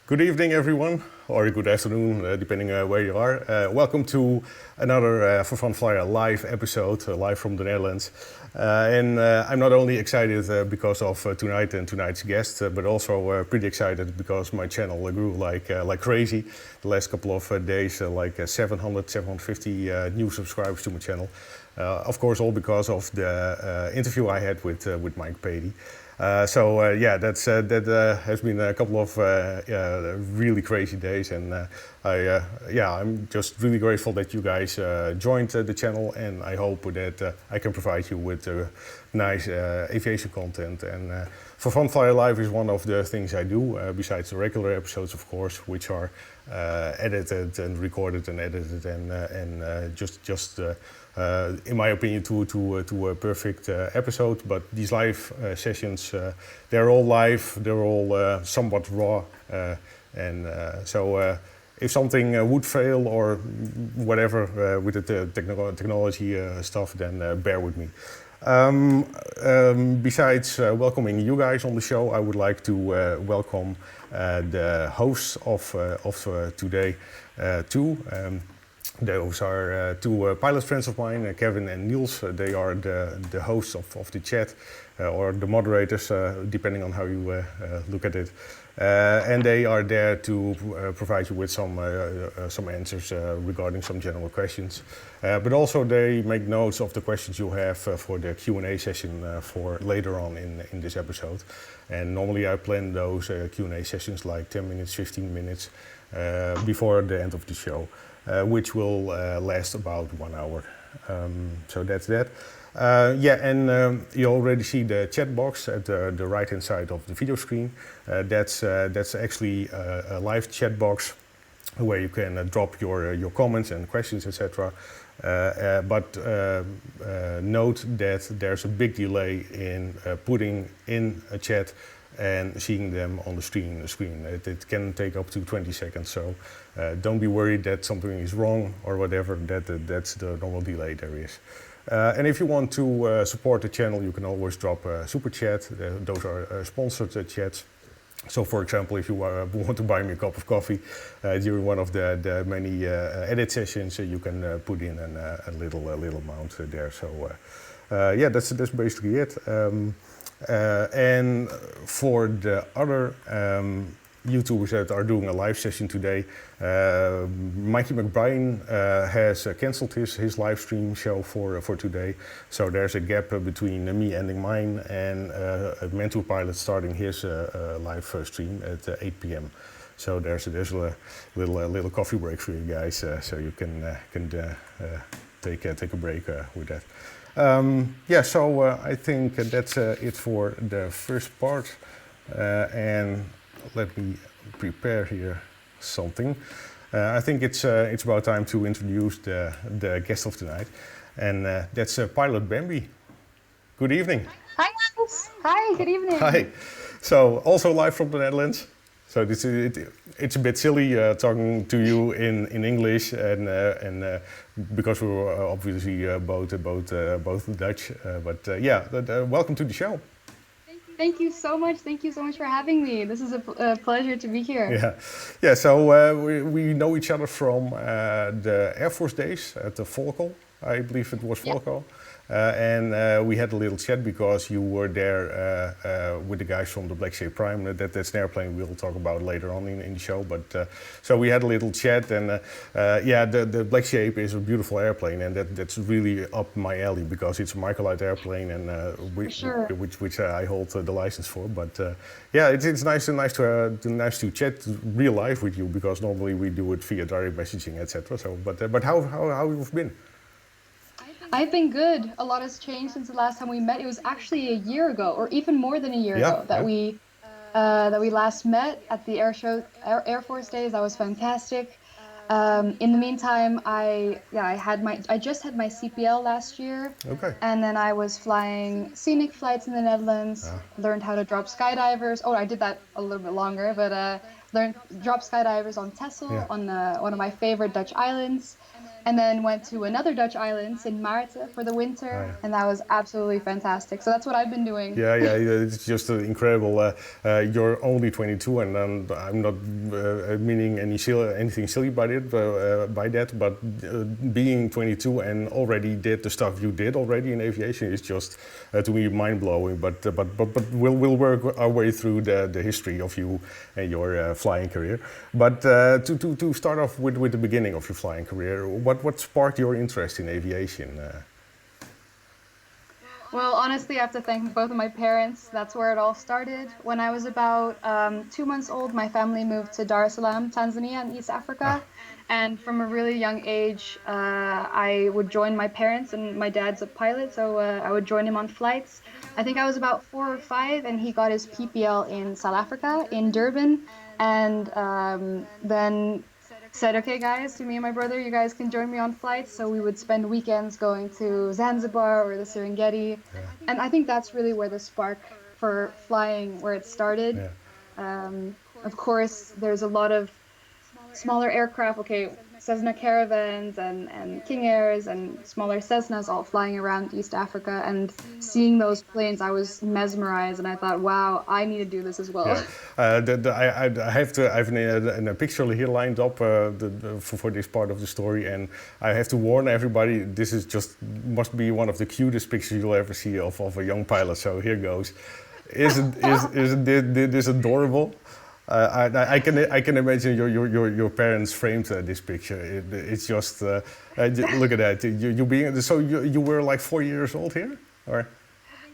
Good evening, everyone, or good afternoon, depending where you are. Welcome to another ForFunFlyer live episode, live from the Netherlands. And I'm not only excited because of tonight and tonight's guest, but also pretty excited because my channel grew like crazy. The last couple of days, 700, 750 new subscribers to my channel. Of course, all because of the interview I had with Mike McBryan. That has been a couple of really crazy days, and I'm just really grateful that you guys joined the channel, and I hope that I can provide you with nice aviation content. And ForFunFlyer Live is one of the things I do, besides the regular episodes, of course, which are edited and recorded and edited and just in my opinion, to a perfect episode. But these live sessions, they're all live, they're all somewhat raw, so if something would fail or whatever with the technology stuff, then bear with me. Besides welcoming you guys on the show, I would like to welcome the hosts of today too. Those are two pilot friends of mine, Kevin and Niels. They are the hosts of the chat, or the moderators, depending on how you look at it. And they are there to provide you with some answers regarding some general questions. But also they make notes of the questions you have for the Q&A session for later on in this episode. And normally I plan those Q&A sessions like 10 minutes, 15 minutes before the end of the show. Which will last about 1 hour. So that's that. You already see the chat box at the right-hand side of the video screen. That's actually a live chat box where you can drop your comments and questions, etc. But note that there's a big delay in putting in a chat and seeing them on the screen. It can take up to 20 seconds, so don't be worried that something is wrong or whatever. That's the normal delay there is. And if you want to support the channel, you can always drop a super chat. Those are sponsored chats. So, for example, if you want to buy me a cup of coffee during one of the many edit sessions, you can put in a little amount there. So, that's basically it. And for the other YouTubers that are doing a live session today, Mikey McBryan has cancelled his live stream show for today. So there's a gap between me ending mine and Mentor Pilot starting his live stream at 8 p.m. So there's a little coffee break for you guys, so you can take a break with that. I think that's it for the first part, and let me prepare here something. I think it's about time to introduce the guest of tonight, and that's Pilot Bambi. Good evening. Hi guys. Hi, good evening. Hi. So also live from the Netherlands. So it's a bit silly talking to you in English, and because we were obviously both Dutch. Welcome to the show. Thank you so much. Thank you so much for having me. This is a pleasure to be here. Yeah. So we know each other from the Air Force days at the Volkel. I believe it was Volkel. And we had a little chat because you were there with the guys from the Black Shape Prime. That's an airplane we'll talk about later on in the show. But so we had a little chat, and the Black Shape is a beautiful airplane, and that's really up my alley because it's a Microlight airplane, and which I hold the license for. But it's nice to chat real life with you because normally we do it via direct messaging, etc. So, but how you've been? I've been good. A lot has changed since the last time we met. It was actually a year ago, or even more than a year ago, that we last met at the Air Force Days. That was fantastic. In the meantime, I just had my CPL last year. Okay. And then I was flying scenic flights in the Netherlands. Learned how to drop skydivers. Oh, I did that a little bit longer, but learned drop skydivers on Texel, on one of my favorite Dutch islands. and then went to another Dutch island, Sint Maarten, for the winter, and that was absolutely fantastic. So that's what I've been doing. Yeah, it's just incredible. You're only 22, and I'm not meaning anything silly by it, by that. But being 22 and already did the stuff you did already in aviation is just to me mind blowing. But we'll work our way through the history of you and your flying career. But to start off with the beginning of your flying career, what sparked your interest in aviation? Well, honestly, I have to thank both of my parents. That's where it all started. When I was about 2 months old, my family moved to Dar es Salaam, Tanzania, in East Africa. And from a really young age, I would join my parents, and my dad's a pilot, so I would join him on flights. I think I was about 4 or 5, and he got his PPL in South Africa, in Durban. And then said, okay, guys, to me and my brother, you guys can join me on flights. So we would spend weekends going to Zanzibar or the Serengeti. And I think that's really where the spark for flying, where it started. Of course, there's a lot of smaller aircraft, okay, Cessna Caravans and King Airs and smaller Cessnas all flying around East Africa, and seeing those planes, I was mesmerized, and I thought, wow, I need to do this as well. I have a picture here lined up for this part of the story, and I have to warn everybody, this is must be one of the cutest pictures you'll ever see of a young pilot. So here goes. Isn't this adorable? I can imagine your parents framed this picture. It's just look at that. You were like 4 years old here, or?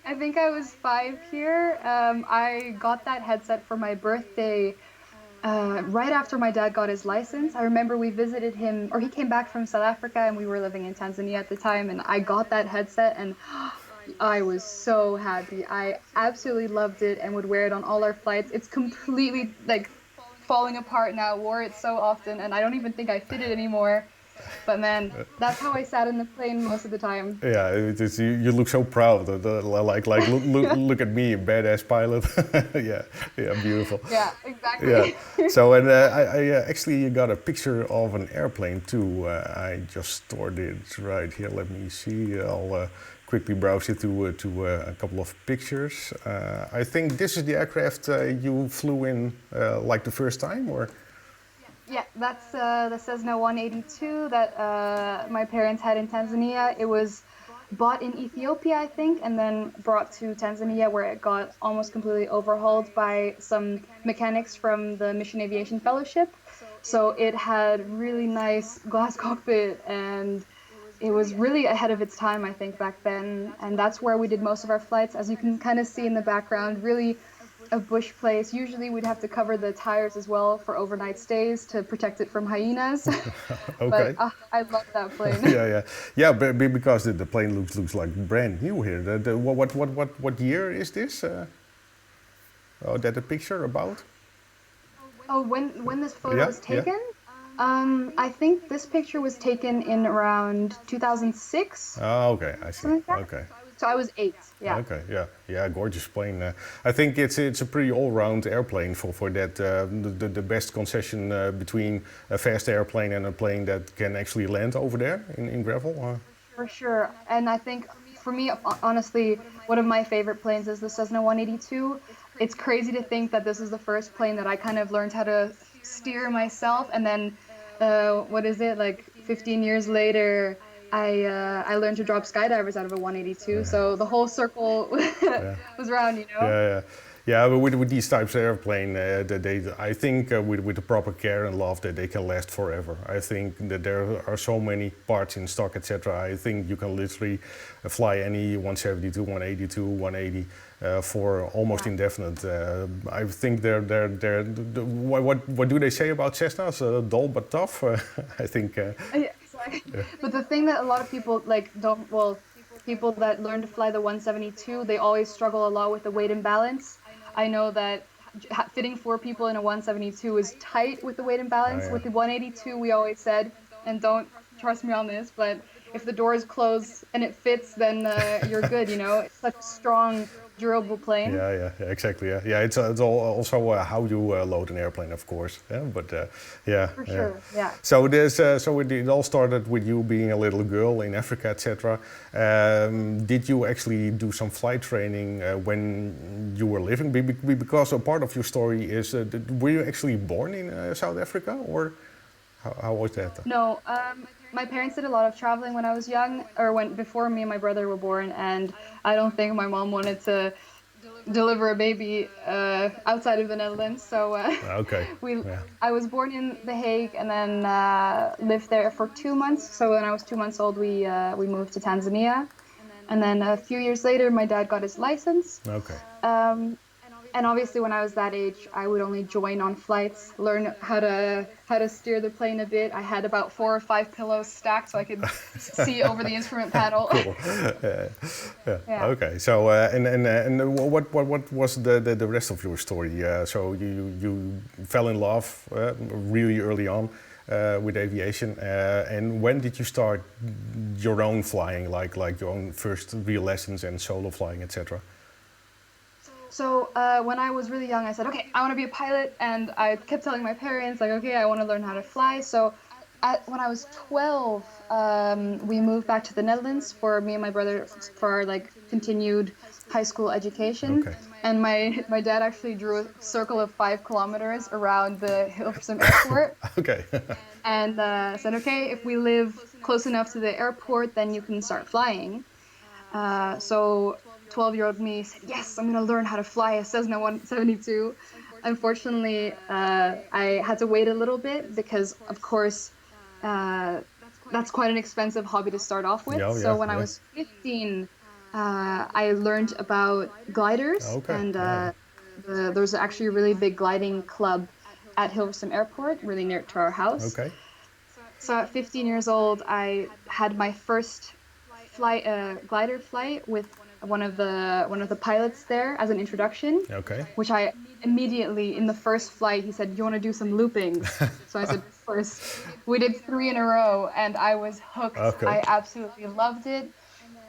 I think I was 5 here. I got that headset for my birthday right after my dad got his license. I remember we visited him, or he came back from South Africa, and we were living in Tanzania at the time. And I got that headset, and I was so happy. I absolutely loved it and would wear it on all our flights. It's completely like falling apart now. Wore it so often, and I don't even think I fit it anymore. But man, that's how I sat in the plane most of the time. Yeah, you look so proud. Look at me, badass pilot. yeah, beautiful. Yeah, exactly. Yeah. So and I actually got a picture of an airplane too. I just stored it right here. Let me see. I'll quickly browse it to a couple of pictures. I think this is the aircraft you flew in like the first time, or? Yeah, that's the Cessna 182 that my parents had in Tanzania. It was bought in Ethiopia, I think, and then brought to Tanzania, where it got almost completely overhauled by some mechanics from the Mission Aviation Fellowship. So it had really nice glass cockpit, and it was really ahead of its time, I think, back then. And that's where we did most of our flights. As you can kind of see in the background, really a bush place. Usually we'd have to cover the tires as well for overnight stays to protect it from hyenas. Okay. But I love that plane. yeah. But because the plane looks like brand new here. What year is this? That a picture about? Oh, when this photo was taken? Yeah. I think this picture was taken in around 2006. Oh, okay, I see. Like okay. So I was 8. Yeah. Okay. Yeah. Gorgeous plane. I think it's a pretty all-round airplane for that. The best concession between a fast airplane and a plane that can actually land over there in gravel. For sure. And I think for me, honestly, one of my favorite planes is the Cessna 182. It's crazy to think that this is the first plane that I kind of learned how to steer myself, and then what is it, like 15 years later, I learned to drop skydivers out of a 182. So the whole circle was around, you know. Yeah, but with these types of airplane, I think with the proper care and love, that they can last forever. I think that there are so many parts in stock, etc. I think you can literally fly any 172, 182, 180 for almost indefinite. I think what do they say about Cessnas? Dull but tough. I think. But the thing that a lot of people people that learn to fly the 172, they always struggle a lot with the weight imbalance. I know that fitting 4 people in a 172 is tight with the weight imbalance. With the 182, we always said, and don't trust me on this, but if the doors close and it fits, then you're good. You know, it's such a strong, durable plane. Yeah, exactly. Yeah. It's all also how you load an airplane, of course. Yeah, but yeah, For sure. Yeah. So it all started with you being a little girl in Africa, etc. Did you actually do some flight training when you were living? Because a part of your story is, were you actually born in South Africa, or how was that? No, my parents did a lot of traveling when I was young, or when before me and my brother were born, and I don't think my mom wanted to deliver a baby outside of the Netherlands. So Okay. I was born in The Hague and then lived there for 2 months. So when I was 2 months old, we moved to Tanzania, and then a few years later, my dad got his license. Okay. And obviously, when I was that age, I would only join on flights, learn how to steer the plane a bit. I had about 4 or 5 pillows stacked so I could see over the instrument panel. Cool. Yeah. Okay. So and what was the rest of your story? So you fell in love really early on with aviation, and when did you start your own flying, like your own first real lessons and solo flying, etc.? So when I was really young, I said, okay, I want to be a pilot. And I kept telling my parents, like, okay, I want to learn how to fly. So when I was 12, we moved back to the Netherlands for me and my brother for our continued high school education. Okay. And my dad actually drew a circle of 5 kilometers around the Hilversum airport. Okay. And said, okay, if we live close enough to the airport, then you can start flying. So 12-year-old me said, yes, I'm going to learn how to fly a Cessna 172. Unfortunately, I had to wait a little bit because, of course, that's quite an expensive hobby to start off with. So when I was 15, I learned about gliders. Okay. And there's actually a really big gliding club at Hilversum Airport, really near to our house. Okay. So at 15 years old, I had my first glider flight with one of the pilots there as an introduction. Okay. Which I immediately, in the first flight, he said, "You want to do some loopings?" So I said, "Of course." We did 3 in a row, and I was hooked. Okay. I absolutely loved it.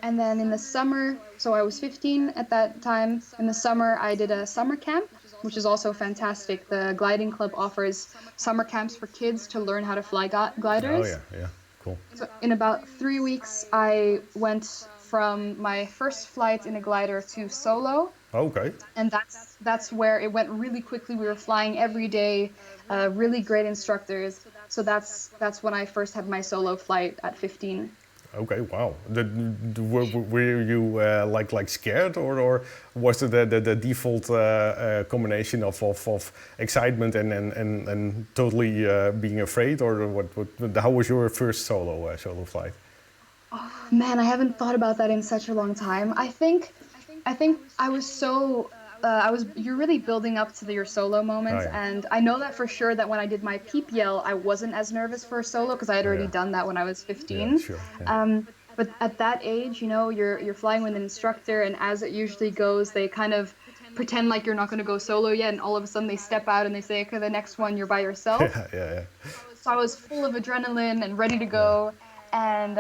And then in the summer, so I was 15 at that time. In the summer, I did a summer camp, which is also fantastic. The gliding club offers summer camps for kids to learn how to fly gliders. Oh yeah, cool. So in about 3 weeks, I went from my first flight in a glider to solo. Okay. And that's where it went really quickly. We were flying every day, really great instructors. So that's when I first had my solo flight at 15. Okay, wow. Were you like scared, or was it the default combination of excitement and totally being afraid, or what? How was your first solo flight? Oh, man, I haven't thought about that in such a long time. I think I was so you're really building up to your solo moments. Oh, yeah. And I know that for sure that when I did my PPL, I wasn't as nervous for a solo because I had already done that when I was 15. Yeah, sure. Yeah. But at that age, you're flying with an instructor, and as it usually goes, they kind of pretend like you're not going to go solo yet, and all of a sudden they step out and they say, okay, the next one you're by yourself. Yeah. So I was full of adrenaline and ready to go, and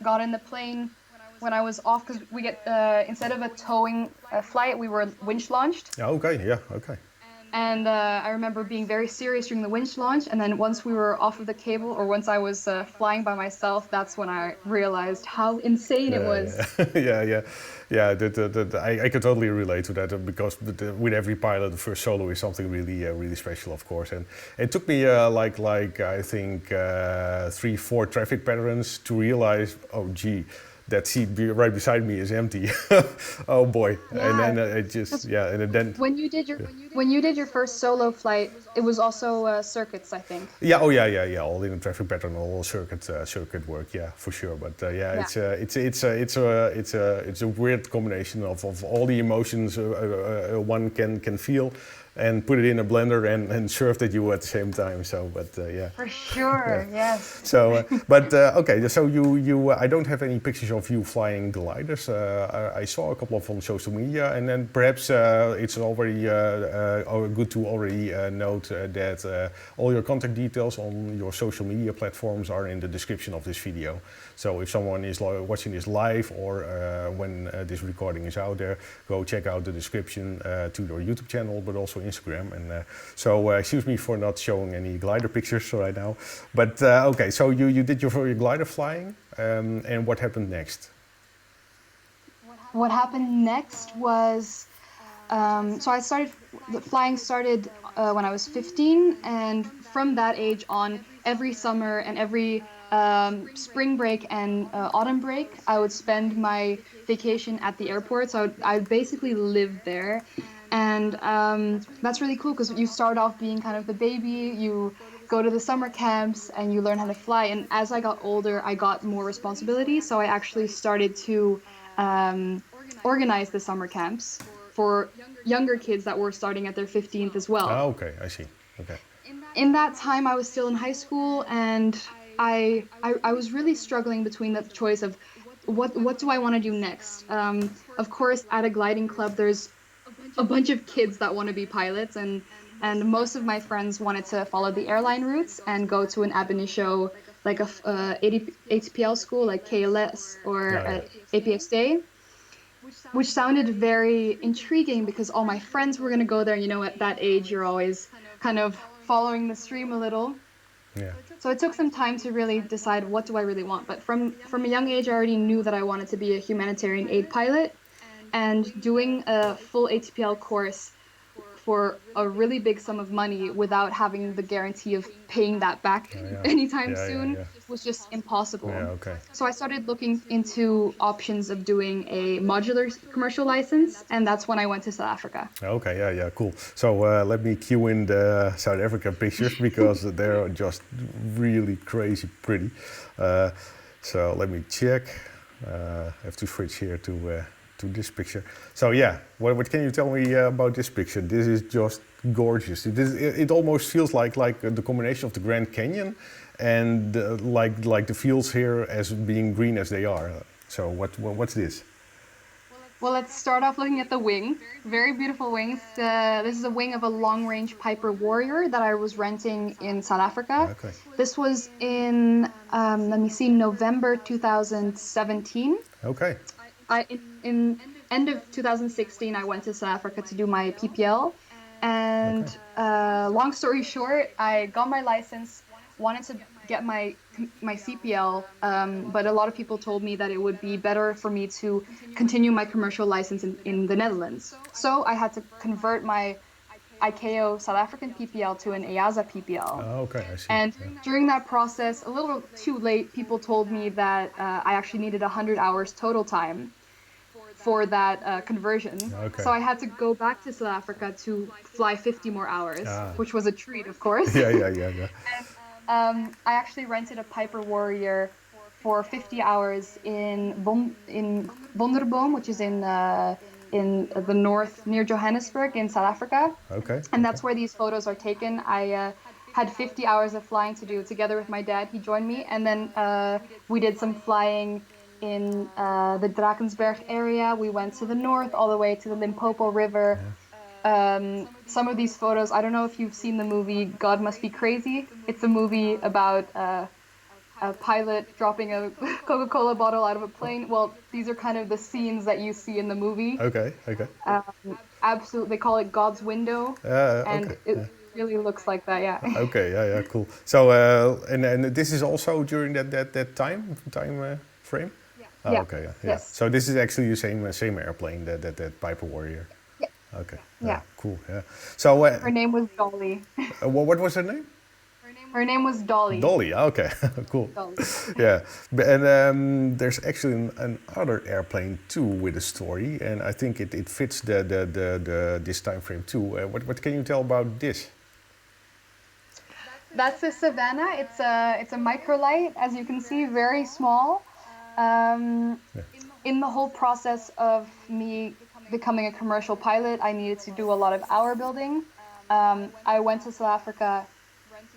got in the plane when I was off, because we get instead of a towing flight, we were winch launched. Okay. And I remember being very serious during the winch launch, and then once we were off of the cable, or once I was flying by myself, that's when I realized how insane it was. Yeah. I can totally relate to that, because with every pilot, the first solo is something really special, of course. And it took me like I think 3-4 traffic patterns to realize, oh gee, that seat right beside me is empty. Oh boy! Yeah. And then it just and then when you did your first solo flight, it was also circuits, I think. Yeah. Oh yeah. All in a traffic pattern, all circuit work. Yeah, for sure. But it's a weird combination of all the emotions one can feel and put it in a blender and served at you at the same time. So, but yeah. For sure, yes. So, okay. So I don't have any pictures of you flying gliders. I saw a couple of on social media, and then perhaps it's already good to already note that all your contact details on your social media platforms are in the description of this video. So if someone is watching this live or when this recording is out there, go check out the description to your YouTube channel, but also Instagram. And so excuse me for not showing any glider pictures right now. But okay, so you did your glider flying, and what happened next? What happened next was, so flying started when I was 15, and from that age on, every summer and every spring break and autumn break, I would spend my vacation at the airport. So I basically lived there, and that's really cool because you start off being kind of the baby, you go to the summer camps and you learn how to fly. And as I got older, I got more responsibility, so I actually started to organize the summer camps for younger kids that were starting at their 15th as well. Oh, okay, I see. Okay. In that time, I was still in high school, and I was really struggling between the choice of what do I want to do next. Of course, at a gliding club, there's a bunch of kids that want to be pilots, and most of my friends wanted to follow the airline routes and go to an ab initio, like a ATPL school, like KLS or APSA, which sounded very intriguing because all my friends were going to go there. You know, at that age, you're always kind of following the stream a little. Yeah. So it took some time to really decide what do I really want. But from a young age, I already knew that I wanted to be a humanitarian aid pilot, and doing a full ATPL course for a really big sum of money without having the guarantee of paying that back anytime soon was just impossible. Yeah, okay. So I started looking into options of doing a modular commercial license, and that's when I went to South Africa. Okay, yeah, cool. So let me cue in the South African pictures because they're just really crazy pretty. So let me check. I have to switch here to this picture. So yeah, what can you tell me about this picture? This is just gorgeous. It almost feels like the combination of the Grand Canyon and like the fields here as being green as they are. So what's this? Well, let's start off looking at the wing. Very beautiful wings. This is a wing of a long-range Piper Warrior that I was renting in South Africa. Okay. This was in, November 2017. Okay. In end of 2016, I went to South Africa to do my PPL. And long story short, I got my license, wanted to get my CPL, but a lot of people told me that it would be better for me to continue my commercial license in the Netherlands. So I had to convert my ICAO South African PPL to an EASA PPL. Oh, okay, I see. And during that process, a little too late, people told me that I actually needed 100 hours total time for that conversion. Okay. So I had to go back to South Africa to fly 50 more hours, which was a treat, of course. Yeah. And I actually rented a Piper Warrior for 50 hours in Wonderboom, which is in the north near Johannesburg in South Africa. Okay. And that's where these photos are taken. I had 50 hours of flying to do together with my dad. He joined me, and then we did some flying in the Drakensberg area. We went to the north all the way to the Limpopo River. Some of these photos, I don't know if you've seen the movie God Must Be Crazy. It's a movie about a pilot dropping a Coca-Cola bottle out of a plane. Well, these are kind of the scenes that you see in the movie. Okay. Absolutely, they call it God's Window, and it really looks like that. Yeah. Okay. Yeah. Cool. So and this is also during that time frame. Oh, Yeah. Okay. Yeah. Yes. So this is actually the same airplane that Piper Warrior. Yeah. Okay. Yeah. Cool. Yeah. So her name was Dolly. What was her name? Her name was Dolly. Dolly. Okay. Cool. Dolly. Yeah. And there's actually another airplane too with a story, and I think it fits this time frame too. What can you tell about this? That's the Savannah. It's a Microlight, as you can see, very small. In the whole process of me becoming a commercial pilot, I needed to do a lot of hour building. I went to South Africa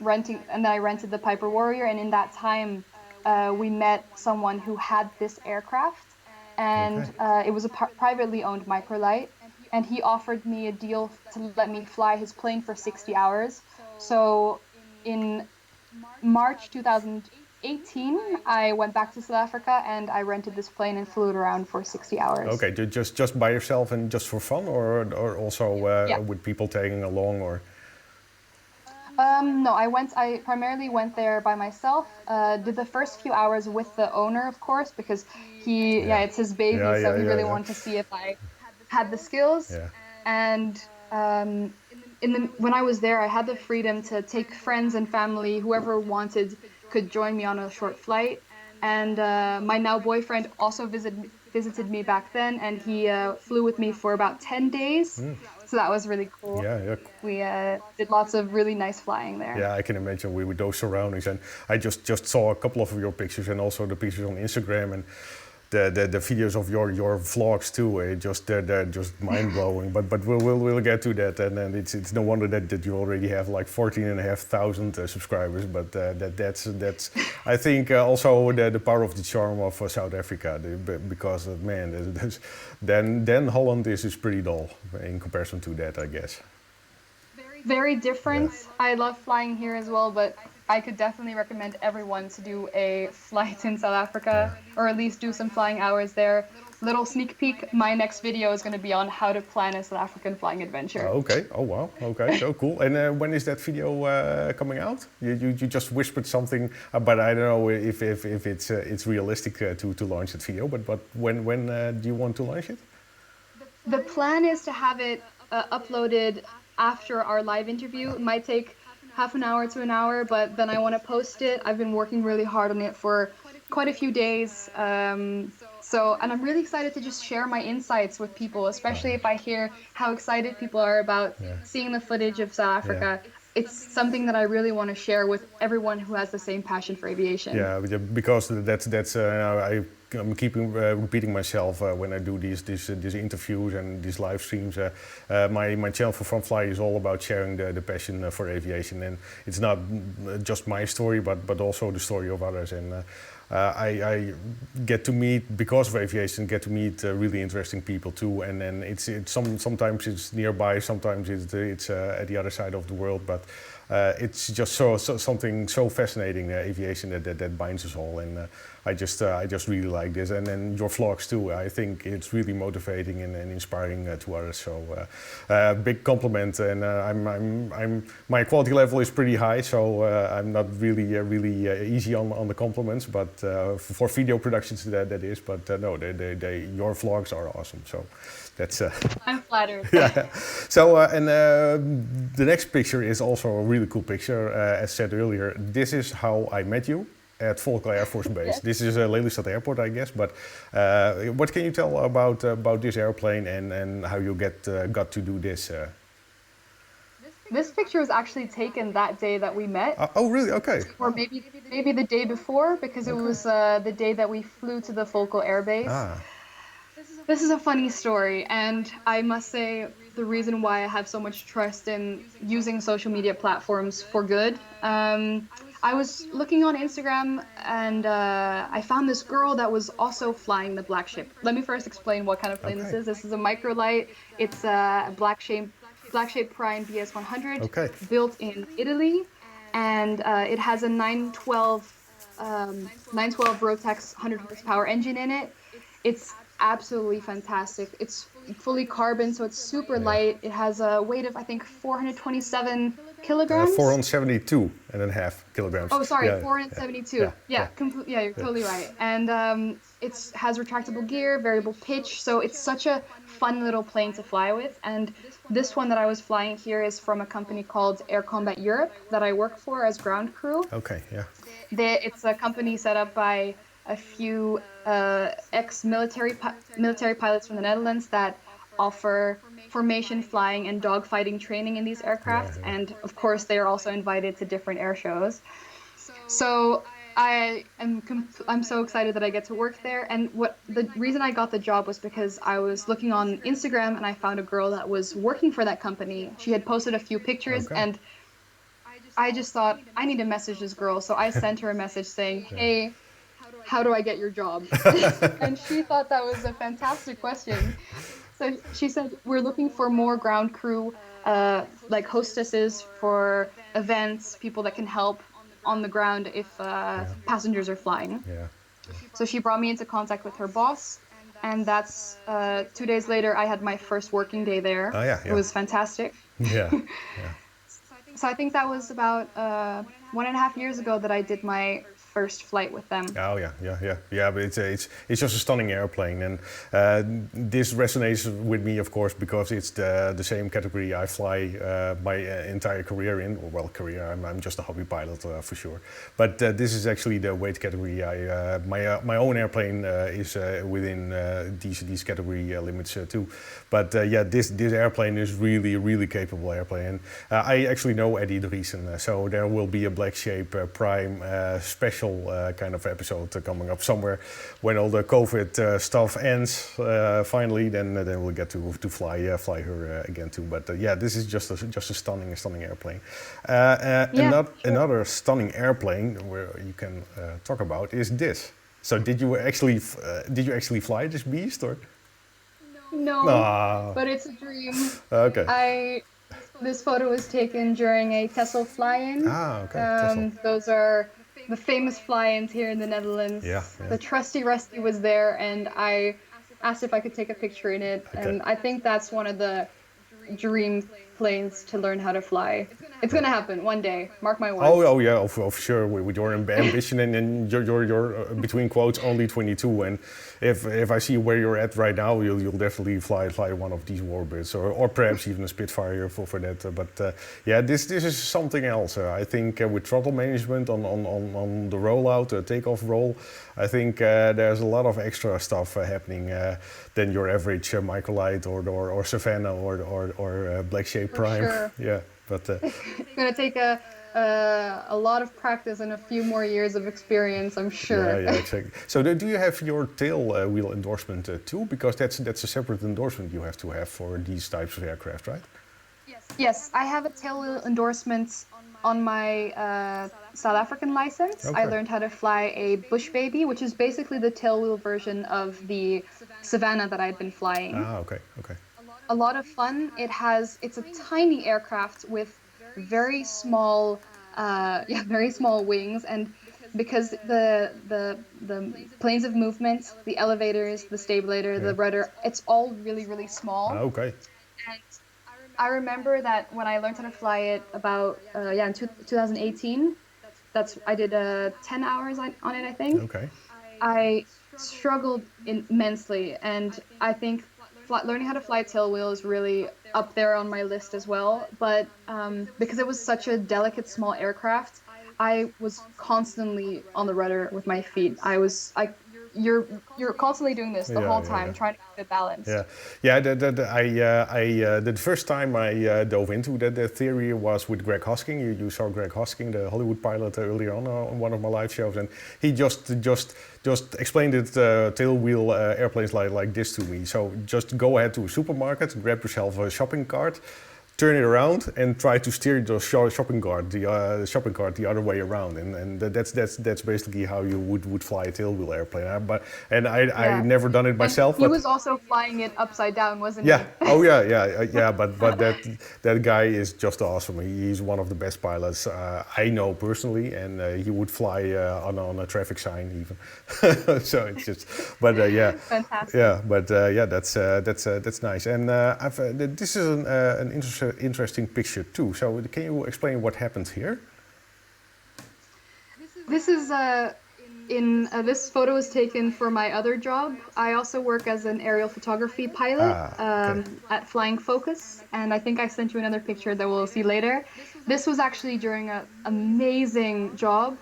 and then I rented the Piper Warrior. And in that time, we met someone who had this aircraft, and it was a privately owned Microlight. And he offered me a deal to let me fly his plane for 60 hours. So in March 2018, I went back to South Africa and I rented this plane and flew it around for 60 hours. Okay, just by yourself and just for fun, or also Yeah. with people tagging along, or? No, I primarily went there by myself. Did the first few hours with the owner, of course, because it's his baby, so he really wanted to see if I had the skills. Yeah. And when I was there, I had the freedom to take friends and family, whoever wanted could join me on a short flight. And my now boyfriend also visited me back then, and he flew with me for about 10 days. So that was really cool. Yeah. We did lots of really nice flying there. Yeah, I can imagine with those surroundings. And I just saw a couple of your pictures and also the pictures on Instagram and the videos of your vlogs too. They're just mind blowing. but we'll get to that. And then it's no wonder that you already have like 14,500 subscribers. But that's I think also the power of the charm of South Africa, because man, then Holland is pretty dull in comparison to that, I guess. Very different. Yeah. I love flying here as well, but I could definitely recommend everyone to do a flight in South Africa, or at least do some flying hours there. Little sneak peek, my next video is going to be on how to plan a South African flying adventure. Okay. Oh wow. Okay. So cool. And when is that video coming out? You just whispered something, but I don't know if it's realistic to launch that video. But when do you want to launch it? The plan is to have it uploaded after our live interview. It might take half an hour to an hour, but then I want to post it. I've been working really hard on it for quite a few days. And I'm really excited to just share my insights with people, especially if I hear how excited people are about seeing the footage of South Africa. Yeah. It's something that I really want to share with everyone who has the same passion for aviation. Yeah, because that's I'm keeping repeating myself when I do these interviews and these live streams. My channel ForFunFlyer is all about sharing the passion for aviation, and it's not just my story, but also the story of others. And I get to meet, because of aviation, really interesting people too. And then sometimes it's nearby, sometimes it's at the other side of the world, but it's just something so fascinating, aviation, that binds us all. And I just really like this, and then your vlogs too. I think it's really motivating and inspiring to others. So big compliment, and my quality level is pretty high, so I'm not really easy on the compliments. But for video productions, that is. But no, your vlogs are awesome. So that's. I'm flattered. Yeah. So the next picture is also a really cool picture. As said earlier, this is how I met you. At Volkel Air Force Base. Yes. This is Lelystad Airport, I guess. But what can you tell about this airplane and how you got to do this? This picture was actually taken that day that we met. Oh, really? Okay. Or maybe the day before, because it was the day that we flew to the Volkel Air Base. This is a funny story, and I must say the reason why I have so much trust in using social media platforms for good. I was looking on Instagram, and I found this girl that was also flying the Black Ship. Let me first explain what kind of plane this is. This is a Microlight. It's a Black Shape Prime BS100, built in Italy, and it has a 912 Rotax 100 horsepower engine in it. It's absolutely fantastic. It's fully carbon, so it's super light. It has a weight of, I think, 427 kilograms. 472.5 kilograms. Oh, sorry, 472. Yeah, you're totally right. And it has retractable gear, variable pitch, so it's such a fun little plane to fly with. And this one that I was flying here is from a company called Air Combat Europe that I work for as ground crew. Okay, yeah. It's a company set up by a few ex-military pilots from the Netherlands that offer formation flying and dogfighting training in these aircraft. And of course, they are also invited to different air shows. So I'm so excited that I get to work there. And the reason I got the job was because I was looking on Instagram and I found a girl that was working for that company. She had posted a few pictures Okay. and I just thought I need to message this girl. So I sent her a message saying, "Hey, how do I get your job?" And she thought that was a fantastic question. So she said, "We're looking for more ground crew, like hostesses for events, people that can help on the ground if passengers are flying." Yeah. So she brought me into contact with her boss, and that's 2 days later, I had my first working day there. Oh, yeah, It yeah. was fantastic. Yeah. Yeah. So I think that was about 1.5 years ago that I did my first flight with them. Oh yeah. But it's just a stunning airplane, and this resonates with me, of course, because it's the same category I fly my entire career in. Or, well, career. I'm just a hobby pilot for sure. But this is actually the weight category. My own airplane is within these category limits too. But yeah, this airplane is really capable airplane. And I actually know Eddie Driesen, so there will be a Black Shape Prime special kind of episode coming up somewhere when all the COVID stuff ends finally. Then we'll get to fly her again too. But yeah, this is just a stunning airplane. Another stunning airplane where you can talk about is this. So did you actually fly this beast or? No, Ah, but it's a dream. okay. This photo was taken during a Texel fly-in. Okay. Texel. Those are the famous fly-ins here in the Netherlands. Yeah. The trusty Rusty was there, and I asked if I could take a picture in it. Okay. And I think that's one of the dream planes to learn how to fly. It's gonna happen one day. Mark my words. Oh yeah, of sure. With your ambition and you're between quotes only 22, and if I see where you're at right now, you'll definitely fly one of these warbirds, or perhaps even a Spitfire for that. But yeah, this is something else. I think with throttle management on the rollout, takeoff roll, I think there's a lot of extra stuff happening than your average Microlight or Savannah or Black Shape Prime. Sure. Yeah, but it's gonna take a lot of practice and a few more years of experience, I'm sure. Yeah, exactly. So do you have your Tailwheel endorsement too? Because that's a separate endorsement you have to have for these types of aircraft, right? Yes, I have a Tailwheel endorsement on my South African license. Okay. I learned how to fly a Bush Baby, which is basically the tailwheel version of the Savannah that I'd been flying. Ah, okay. A lot of fun. It's a tiny aircraft with very small, very small wings, and because the planes of movement, the elevators, the stabilator, the rudder, it's all really small. Ah, okay. And I remember that when I learned how to fly it about in 2018, I did 10 hours on it, I think. Okay. I struggled immensely, and I think learning how to fly tailwheel is really up there on my list as well. But because it was such a delicate, small aircraft, I was constantly on the rudder with my feet. You're constantly doing this the whole time, trying to keep it balanced. The first time I dove into that theory was with Greg Hosking. You saw Greg Hosking, the Hollywood pilot, earlier on one of my live shows, and he just explained it tailwheel airplanes like this to me. So just go ahead to a supermarket, grab yourself a shopping cart, turn it around and try to steer the shopping cart the other way around, and that's basically how you would fly a tailwheel airplane. I never done it myself. And he was also flying it upside down, wasn't he? Oh yeah. But that guy is just awesome. He's one of the best pilots I know personally, and he would fly on a traffic sign even. So it's just, but yeah, fantastic. Yeah, but that's nice. And this is an interesting picture too. So can you explain what happened here? This is this photo was taken for my other job. I also work as an aerial photography pilot at Flying Focus, and I think I sent you another picture that we'll see later. This was actually during an amazing job.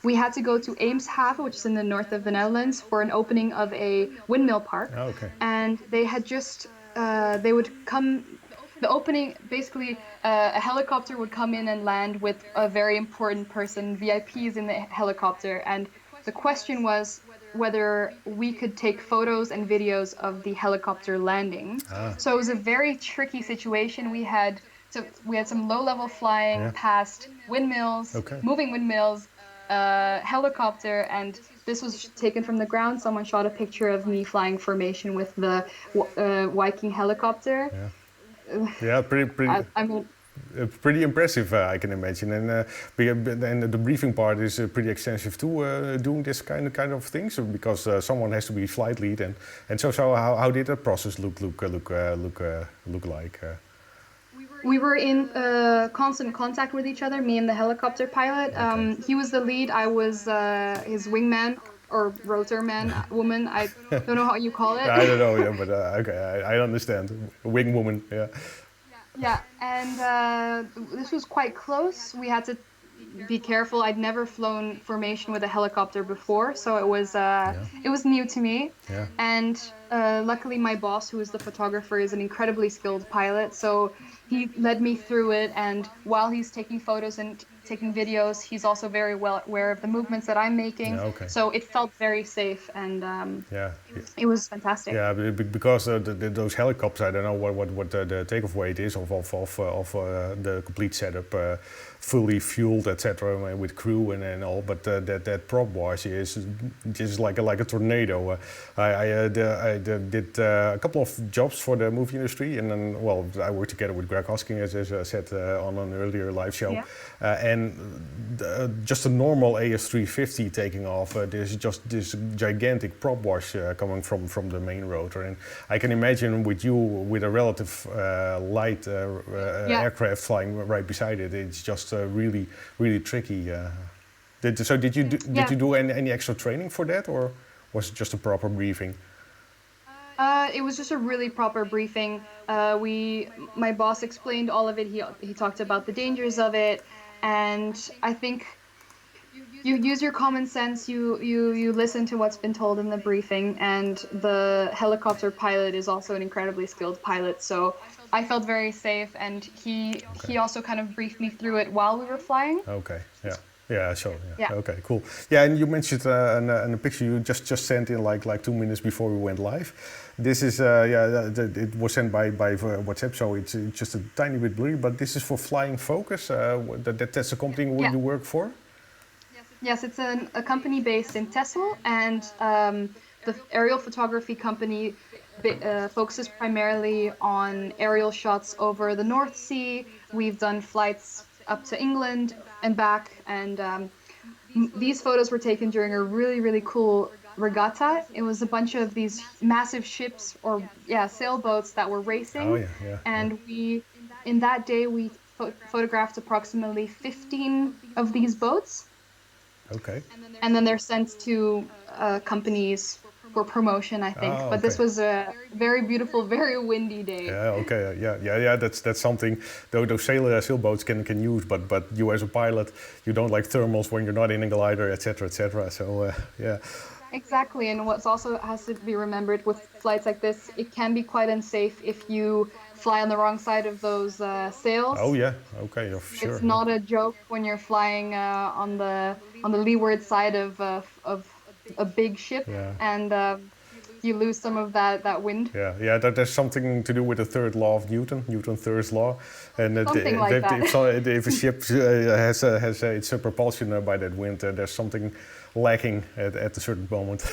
We had to go to Eemshaven, which is in the north of the Netherlands, for an opening of a windmill park. Oh, okay. And they had just they would come. the opening, basically, a helicopter would come in and land with a very important person, VIPs in the helicopter, and the question was whether we could take photos and videos of the helicopter landing. So it was a very tricky situation. We had some low-level flying past windmills, moving windmills, helicopter, and this was taken from the ground. Someone shot a picture of me flying formation with the Viking helicopter. Yeah, pretty. I mean, pretty impressive, I can imagine, and the briefing part is pretty extensive too. Doing this kind of things because someone has to be flight lead, and so how did that process look like? We were in constant contact with each other, me and the helicopter pilot. He was the lead, I was his wingman or rotorman, woman. I don't know how you call it. I don't know, yeah, but okay, I understand. Wing woman, yeah. Yeah, and this was quite close. We had to be careful. I'd never flown formation with a helicopter before, so it was new to me. Yeah. And luckily, my boss, who is the photographer, is an incredibly skilled pilot, so he led me through it. And while he's taking photos and taking videos, he's also very well aware of the movements that I'm making. Yeah, okay. So it felt very safe, and it was fantastic. Yeah, because those helicopters, I don't know what the takeoff weight is of the complete setup, fully fueled, etc., with crew and all. But that prop wash is just like a tornado. I did a couple of jobs for the movie industry, and then I worked together with Greg Hosking, as I said on an earlier live show. Yeah. And just a normal AS350 taking off, there's just this gigantic prop wash coming from the main rotor, and I can imagine with you with a relative light aircraft flying right beside it, it's just really tricky. Did you do any extra training for that, or was it just a proper briefing? It was just a really proper briefing. My boss explained all of it. He talked about the dangers of it. And I think you use your common sense, you listen to what's been told in the briefing, and the helicopter pilot is also an incredibly skilled pilot, so I felt very safe, and he also kind of briefed me through it while we were flying. Okay, yeah. Yeah, sure. Yeah. Okay, cool. Yeah, and you mentioned in a picture you just sent in like 2 minutes before we went live. This is it was sent by WhatsApp, so it's just a tiny bit blurry. But this is for Flying Focus. That's a company you work for. Yes, it's a company based in Texel, and the aerial photography company focuses primarily on aerial shots over the North Sea. We've done flights up to England and back, and these photos were taken during a really cool regatta. It was a bunch of these massive ships or sailboats that were racing. And in that day we photographed approximately 15 of these boats. Okay. And then they're sent to companies for promotion, I think. But this was a very beautiful, very windy day. Yeah. Okay. Yeah. That's something. Those sailboats can use, but you as a pilot, you don't like thermals when you're not in a glider, etc., etc. So yeah. Exactly, and what's also has to be remembered with flights like this, it can be quite unsafe if you fly on the wrong side of those sails. Oh yeah. Okay. Sure. It's not a joke when you're flying on the leeward side of a big ship, and you lose some of that wind. Yeah. There's something to do with the third law of Newton's third law, and something like that. If a ship has its propulsion by that wind, there's something lacking at a certain moment.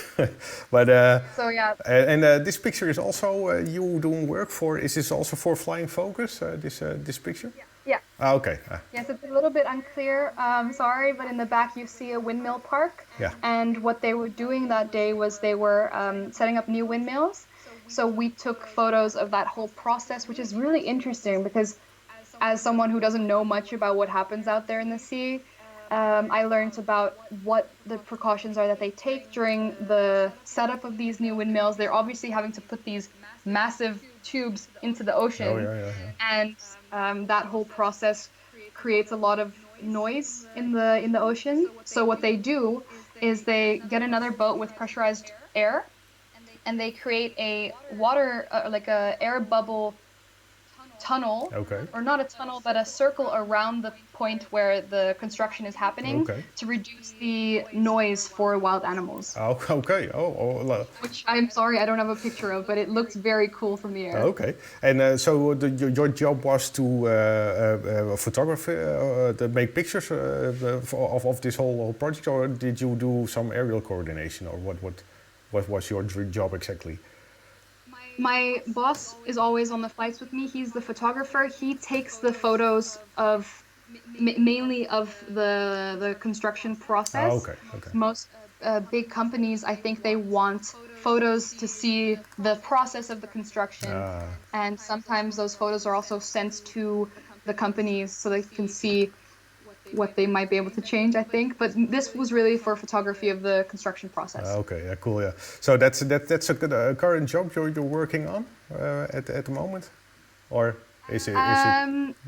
But so yeah. And this picture is also you doing work for. Is this also for Flying Focus? This picture? Yeah. Okay. Yes, it's a little bit unclear. Sorry, but in the back you see a windmill park. Yeah. And what they were doing that day was they were setting up new windmills. So we took photos of that whole process, which is really interesting because as someone who doesn't know much about what happens out there in the sea, I learned about what the precautions are that they take during the setup of these new windmills. They're obviously having to put these massive tubes into the ocean. And that whole process creates a lot of noise in the ocean. So what they do is they get another boat with pressurized air, and they create a water like a air bubble tunnel, Okay. or not a tunnel, but a circle around the point where the construction is happening Okay. to reduce the noise for wild animals. Oh, okay. Which I'm sorry, I don't have a picture of, but it looks very cool from the air. Okay. And so your job was to photograph, to make pictures of this whole project, or did you do some aerial coordination, or what was your job exactly? My boss is always on the flights with me. He's the photographer. He takes the photos of mainly of the construction process. Oh, okay. Okay. Most big companies, I think they want photos to see the process of the construction, and sometimes those photos are also sent to the companies so they can see what they might be able to change, I think. But this was really for photography of the construction process. Okay, yeah, cool, yeah. So that's a good, current job you're working on at the moment, or is it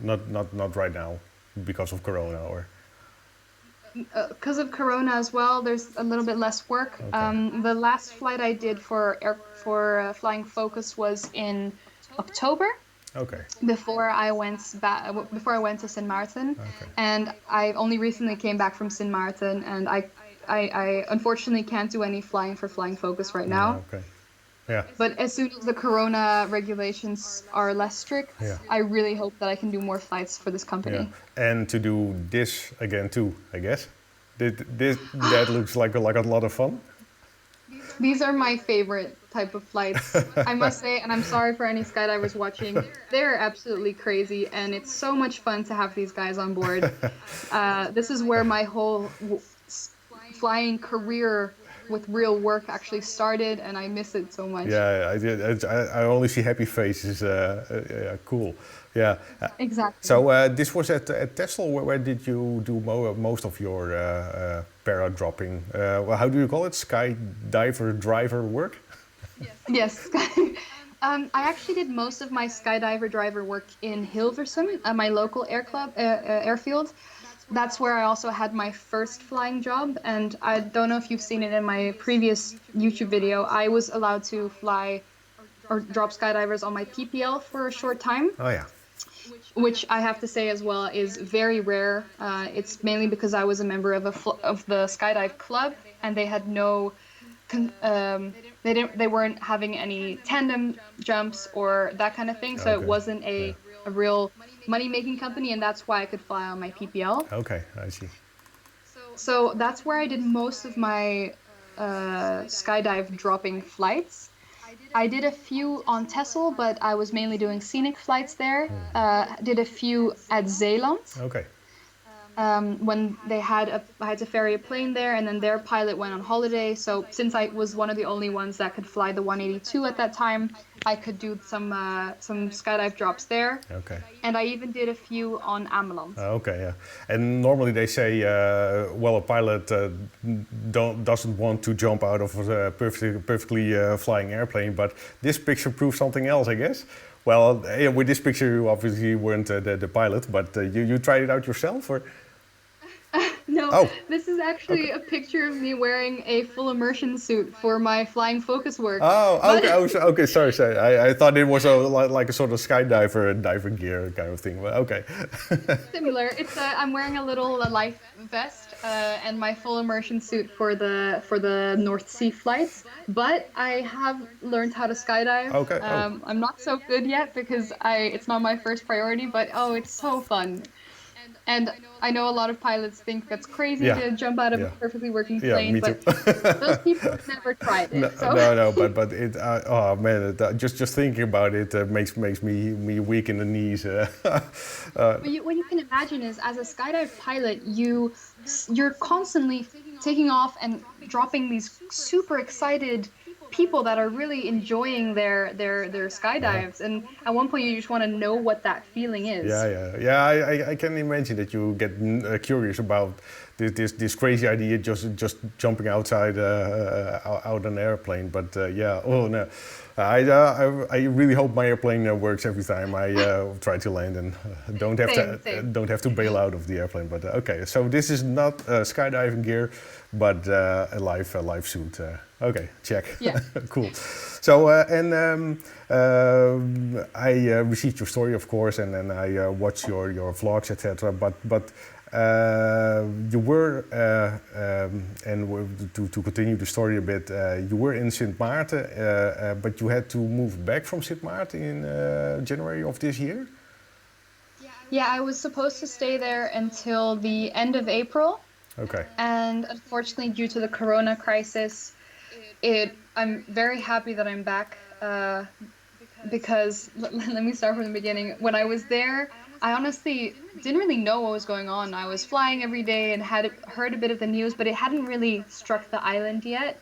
not right now because of Corona, or? Because of Corona as well, there's a little bit less work. Okay. The last flight I did for Flying Focus was in October. Okay. Before I went to Sint Maarten, Okay. and I only recently came back from Sint Maarten, and I unfortunately can't do any flying for Flying Focus right now. Yeah, okay. Yeah. But as soon as the Corona regulations are less strict, Yeah. I really hope that I can do more flights for this company. Yeah. And to do this again too, I guess. That looks like a lot of fun. These are my favorite type of flights, I must say, and I'm sorry for any skydivers watching. They're absolutely crazy, and it's so much fun to have these guys on board. This is where my whole flying career with real work actually started, and I miss it so much. Yeah, I only see happy faces. Yeah, cool. Yeah. Exactly. So this was at Texel. Where did you do most of your para dropping? Well, how do you call it? Skydiver driver work? Yes. I actually did most of my skydiver driver work in Hilversum, my local airfield. That's where I also had my first flying job, and I don't know if you've seen it in my previous YouTube video. I was allowed to fly or drop skydivers on my PPL for a short time. Oh yeah. Which I have to say as well is very rare. It's mainly because I was a member of the skydive club, and they had no. They weren't having any tandem jumps or that kind of thing, so Okay. it wasn't a real money-making company, and that's why I could fly on my PPL. Okay, I see. So that's where I did most of my skydive dropping flights. I did a few on Texel, but I was mainly doing scenic flights there. Did a few at Zeeland. Okay. When I had to ferry a plane there, and then their pilot went on holiday. So since I was one of the only ones that could fly the 182 at that time, I could do some skydive drops there. Okay. And I even did a few on Ameland. Okay, yeah. And normally they say, well, a pilot doesn't want to jump out of a perfectly flying airplane, but this picture proves something else, I guess. Well, with this picture, you obviously weren't the pilot, but you tried it out yourself, or? No, Oh. This is actually a picture of me wearing a full immersion suit for my Flying Focus work. Oh, But- okay. Okay. Sorry. I thought it was like a sort of skydiver diver gear kind of thing. But okay. Similar. It's I'm wearing a little life vest and my full immersion suit for the North Sea flights. But I have learned how to skydive. Okay. Oh. I'm not so good yet because it's not my first priority. But it's so fun. And I know a lot of pilots think that's crazy to jump out of a perfectly working plane, me but too. those people have never tried it. No, but it. Oh man, just thinking about it makes me weak in the knees. What you can imagine is, as a skydive pilot, you're constantly taking off and dropping these super excited people that are really enjoying their skydives, and at one point you just want to know what that feeling is. Yeah. I can imagine that you get curious about this crazy idea just jumping outside out an airplane. But oh no. I really hope my airplane works every time I try to land and don't have to bail out of the airplane. But okay, so this is not skydiving gear, but a live suit. Okay, check. Yeah. Cool. So I received your story, of course, and then I watched your vlogs, etc. But you were, and to continue the story a bit, you were in Sint Maarten, but you had to move back from Sint Maarten in January of this year? Yeah, I was supposed to stay there until the end of April. Okay. And unfortunately, due to the Corona crisis, I'm very happy that I'm back because let me start from the beginning. When I was there, I honestly didn't really know what was going on. I was flying every day and had heard a bit of the news, but it hadn't really struck the island yet.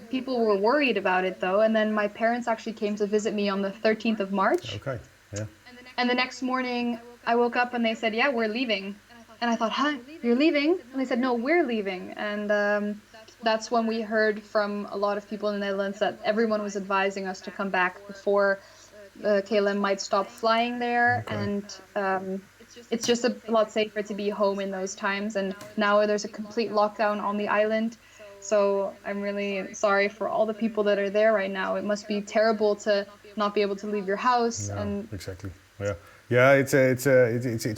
People were worried about it though, and then my parents actually came to visit me on the 13th of March. Okay, yeah. And the next morning, I woke up and they said, "Yeah, we're leaving." And I thought, "Huh, you're leaving?" And they said, "No, we're leaving." And that's when we heard from a lot of people in the Netherlands that everyone was advising us to come back before KLM might stop flying there. Okay. And it's just a lot safer to be home in those times. And now there's a complete lockdown on the island. So I'm really sorry for all the people that are there right now. It must be terrible to not be able to leave your house. No, and exactly. Yeah, it's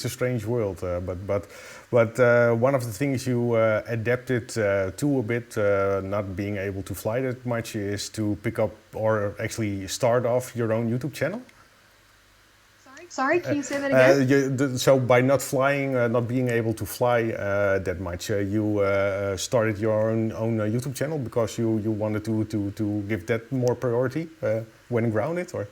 a strange world, but one of the things you adapted to a bit, not being able to fly that much, is to pick up or actually start off your own YouTube channel. Sorry, can you say that again? So by not flying, not being able to fly that much, you started your own YouTube channel because you wanted to give that more priority when grounded, or?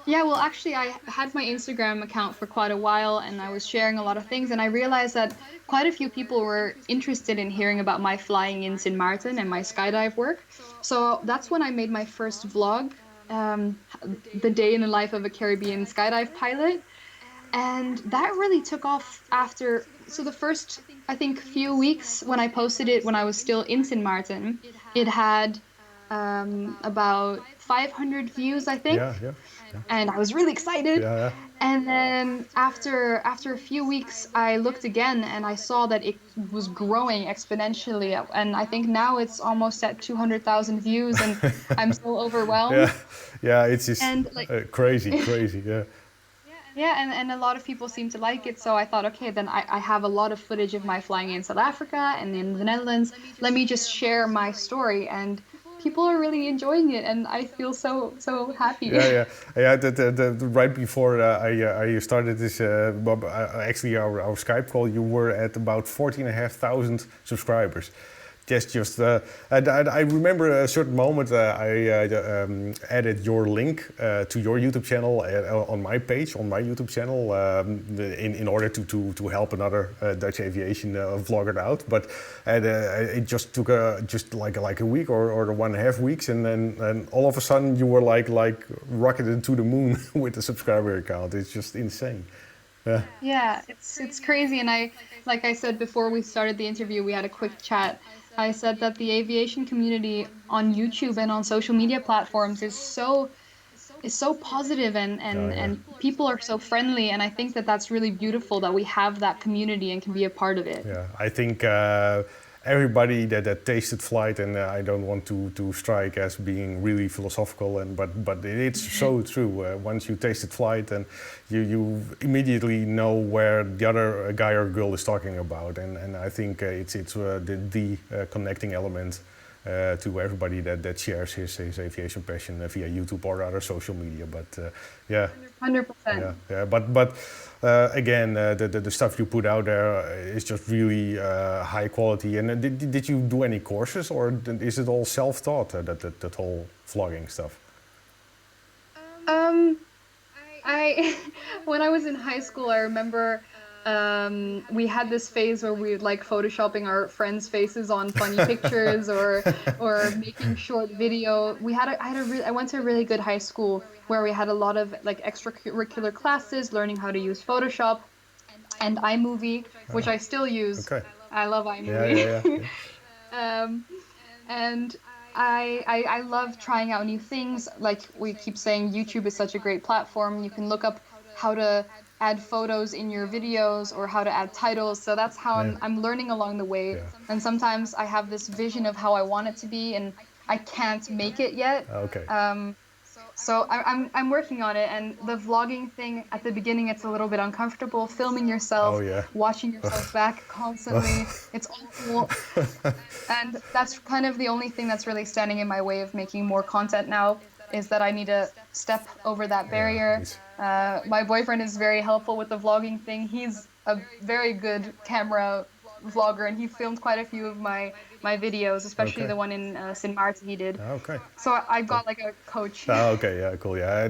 Yeah, well, actually, I had my Instagram account for quite a while and I was sharing a lot of things. And I realized that quite a few people were interested in hearing about my flying in Sint Maarten and my skydive work. So that's when I made my first vlog, the day in the life of a Caribbean skydive pilot. And that really took off after. So the first, I think, few weeks when I posted it when I was still in Sint Maarten, it had about 500 views, I think. Yeah. And I was really excited. Yeah. And then after a few weeks, I looked again and I saw that it was growing exponentially. And I think now it's almost at 200,000 views, and I'm so overwhelmed. Yeah, it's just and crazy, yeah. Yeah, and a lot of people seem to like it. So I thought, okay, then I have a lot of footage of my flying in South Africa and in the Netherlands. Let me just share my story. And people are really enjoying it, and I feel so happy. Yeah. Right before I started this, actually our Skype call, you were at about 14,500 subscribers. I remember a certain moment I added your link to your YouTube channel on my page, on my YouTube channel, in order to help another Dutch aviation vlogger out. But it just took just like a week or 1.5 weeks, and then all of a sudden you were like rocketed to the moon with the subscriber account. It's just insane. Yeah, it's crazy. And like I said before we started the interview, we had a quick chat. I said that the aviation community on YouTube and on social media platforms is so positive, and people are so friendly, and I think that that's really beautiful that we have that community and can be a part of it. Yeah, I think everybody that tasted flight, and I don't want to strike as being really philosophical, but it's so true. Once you tasted flight, and you immediately know where the other guy or girl is talking about, and I think it's the connecting element to everybody that shares his aviation passion via YouTube or other social media. But yeah, 100%. Yeah. But again, the stuff you put out there is just really high quality. And did you do any courses, or is it all self-taught, that whole vlogging stuff? When I was in high school, I remember we had this phase where we would like photoshopping our friends' faces on funny pictures or making short video. I went to a really good high school where we had a lot of like extracurricular classes, learning how to use Photoshop and iMovie, which I still use. Okay. I love iMovie. Yeah. And I love trying out new things. Like we keep saying, YouTube is such a great platform. You can look up how to add photos in your videos or how to add titles. So that's how I'm learning along the way. Yeah. And sometimes I have this vision of how I want it to be, and I can't make it yet. Okay. So I'm working on it, and the vlogging thing at the beginning, it's a little bit uncomfortable, filming yourself, Oh, yeah. watching yourself back constantly. It's awful. And that's kind of the only thing that's really standing in my way of making more content now, is that I need to step over that barrier. My boyfriend is very helpful with the vlogging thing. He's a very good camera vlogger, and he filmed quite a few of my videos, especially the one in Sint Maarten he did. Okay. So I've got like a coach. Okay, yeah, cool. Yeah,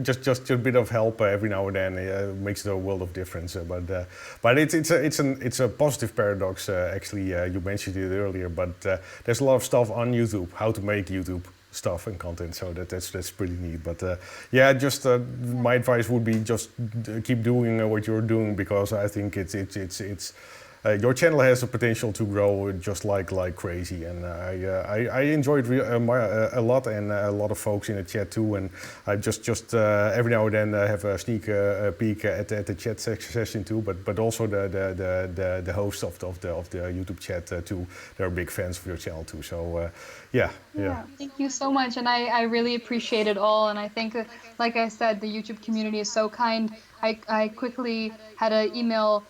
just a bit of help every now and then makes a world of difference. But it's a positive paradox. Actually, you mentioned it earlier, but there's a lot of stuff on YouTube, how to make YouTube stuff and content, so that's pretty neat. But yeah, just my advice would be just keep doing what you're doing, because I think it's your channel has the potential to grow just like crazy, and I enjoyed a lot, and a lot of folks in the chat too. And I just every now and then have a sneak peek at the chat session too. But also the hosts of the YouTube chat too. They're big fans of your channel too. So yeah. Thank you so much, and I really appreciate it all. And I think, like I said, the YouTube community is so kind. I quickly had an email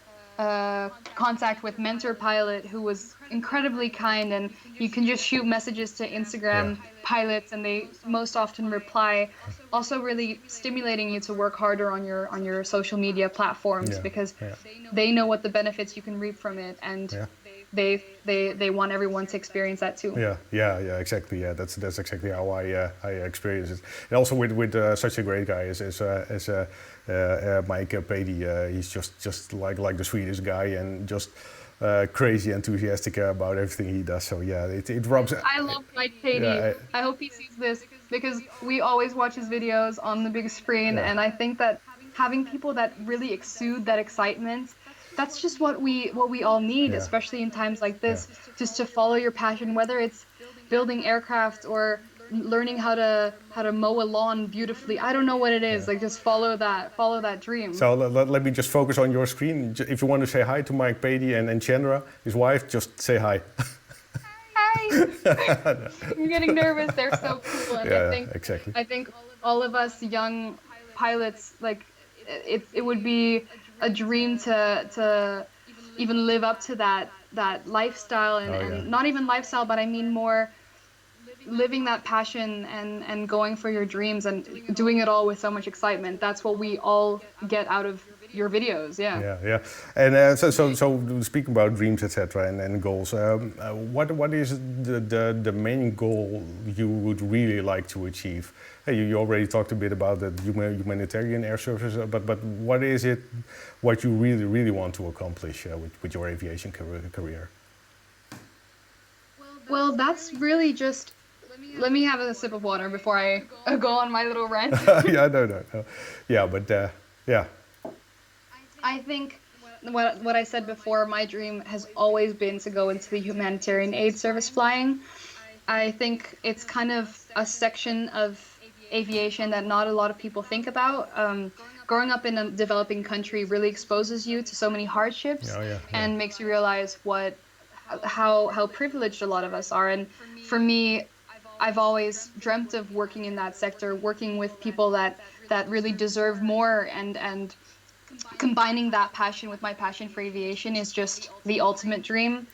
contact with Mentor Pilot, who was incredibly kind, and you can just shoot messages to Instagram pilots, and they most often reply. Also really stimulating you to work harder on your social media platforms, because they know what the benefits you can reap from it, and they want everyone to experience that too. Yeah, exactly. Yeah, that's exactly how I experience it. And also with such a great guy as Mike McBryan, he's just like the sweetest guy, and just crazy enthusiastic about everything he does. So yeah, it rubs. I love Mike McBryan. I hope he sees this, because we always watch his videos on the big screen, and I think that having people that really exude that excitement, that's just what we all need, especially in times like this, just to follow your passion, whether it's building aircraft or learning how to mow a lawn beautifully. I don't know what it is. Like, just follow that dream. So let me just focus on your screen. If you want to say hi to Mike McBryan and Chandra, his wife, just say hi. Hi. I'm getting nervous. They're so cool, and I think all of us young pilots, like, it would be a dream to even live up to that lifestyle, and not even lifestyle, but I mean more living that passion and going for your dreams and doing it all with so much excitement. That's what we all get out of your videos. Yeah. And so speaking about dreams, etc., and goals, what is the main goal you would really like to achieve? You already talked a bit about the humanitarian air services, but what is it what you really want to accomplish with your aviation career? Well, that's really just. Let me have a sip of water before I go on my little rant. No. Yeah, but yeah. I think what I said before, my dream has always been to go into the humanitarian aid service flying. I think it's kind of a section of aviation that not a lot of people think about. Growing up in a developing country really exposes you to so many hardships and makes you realize how privileged a lot of us are. And for me, I've always dreamt of working in that sector, working with people that really deserve more, and combining that passion with my passion for aviation is just the ultimate dream.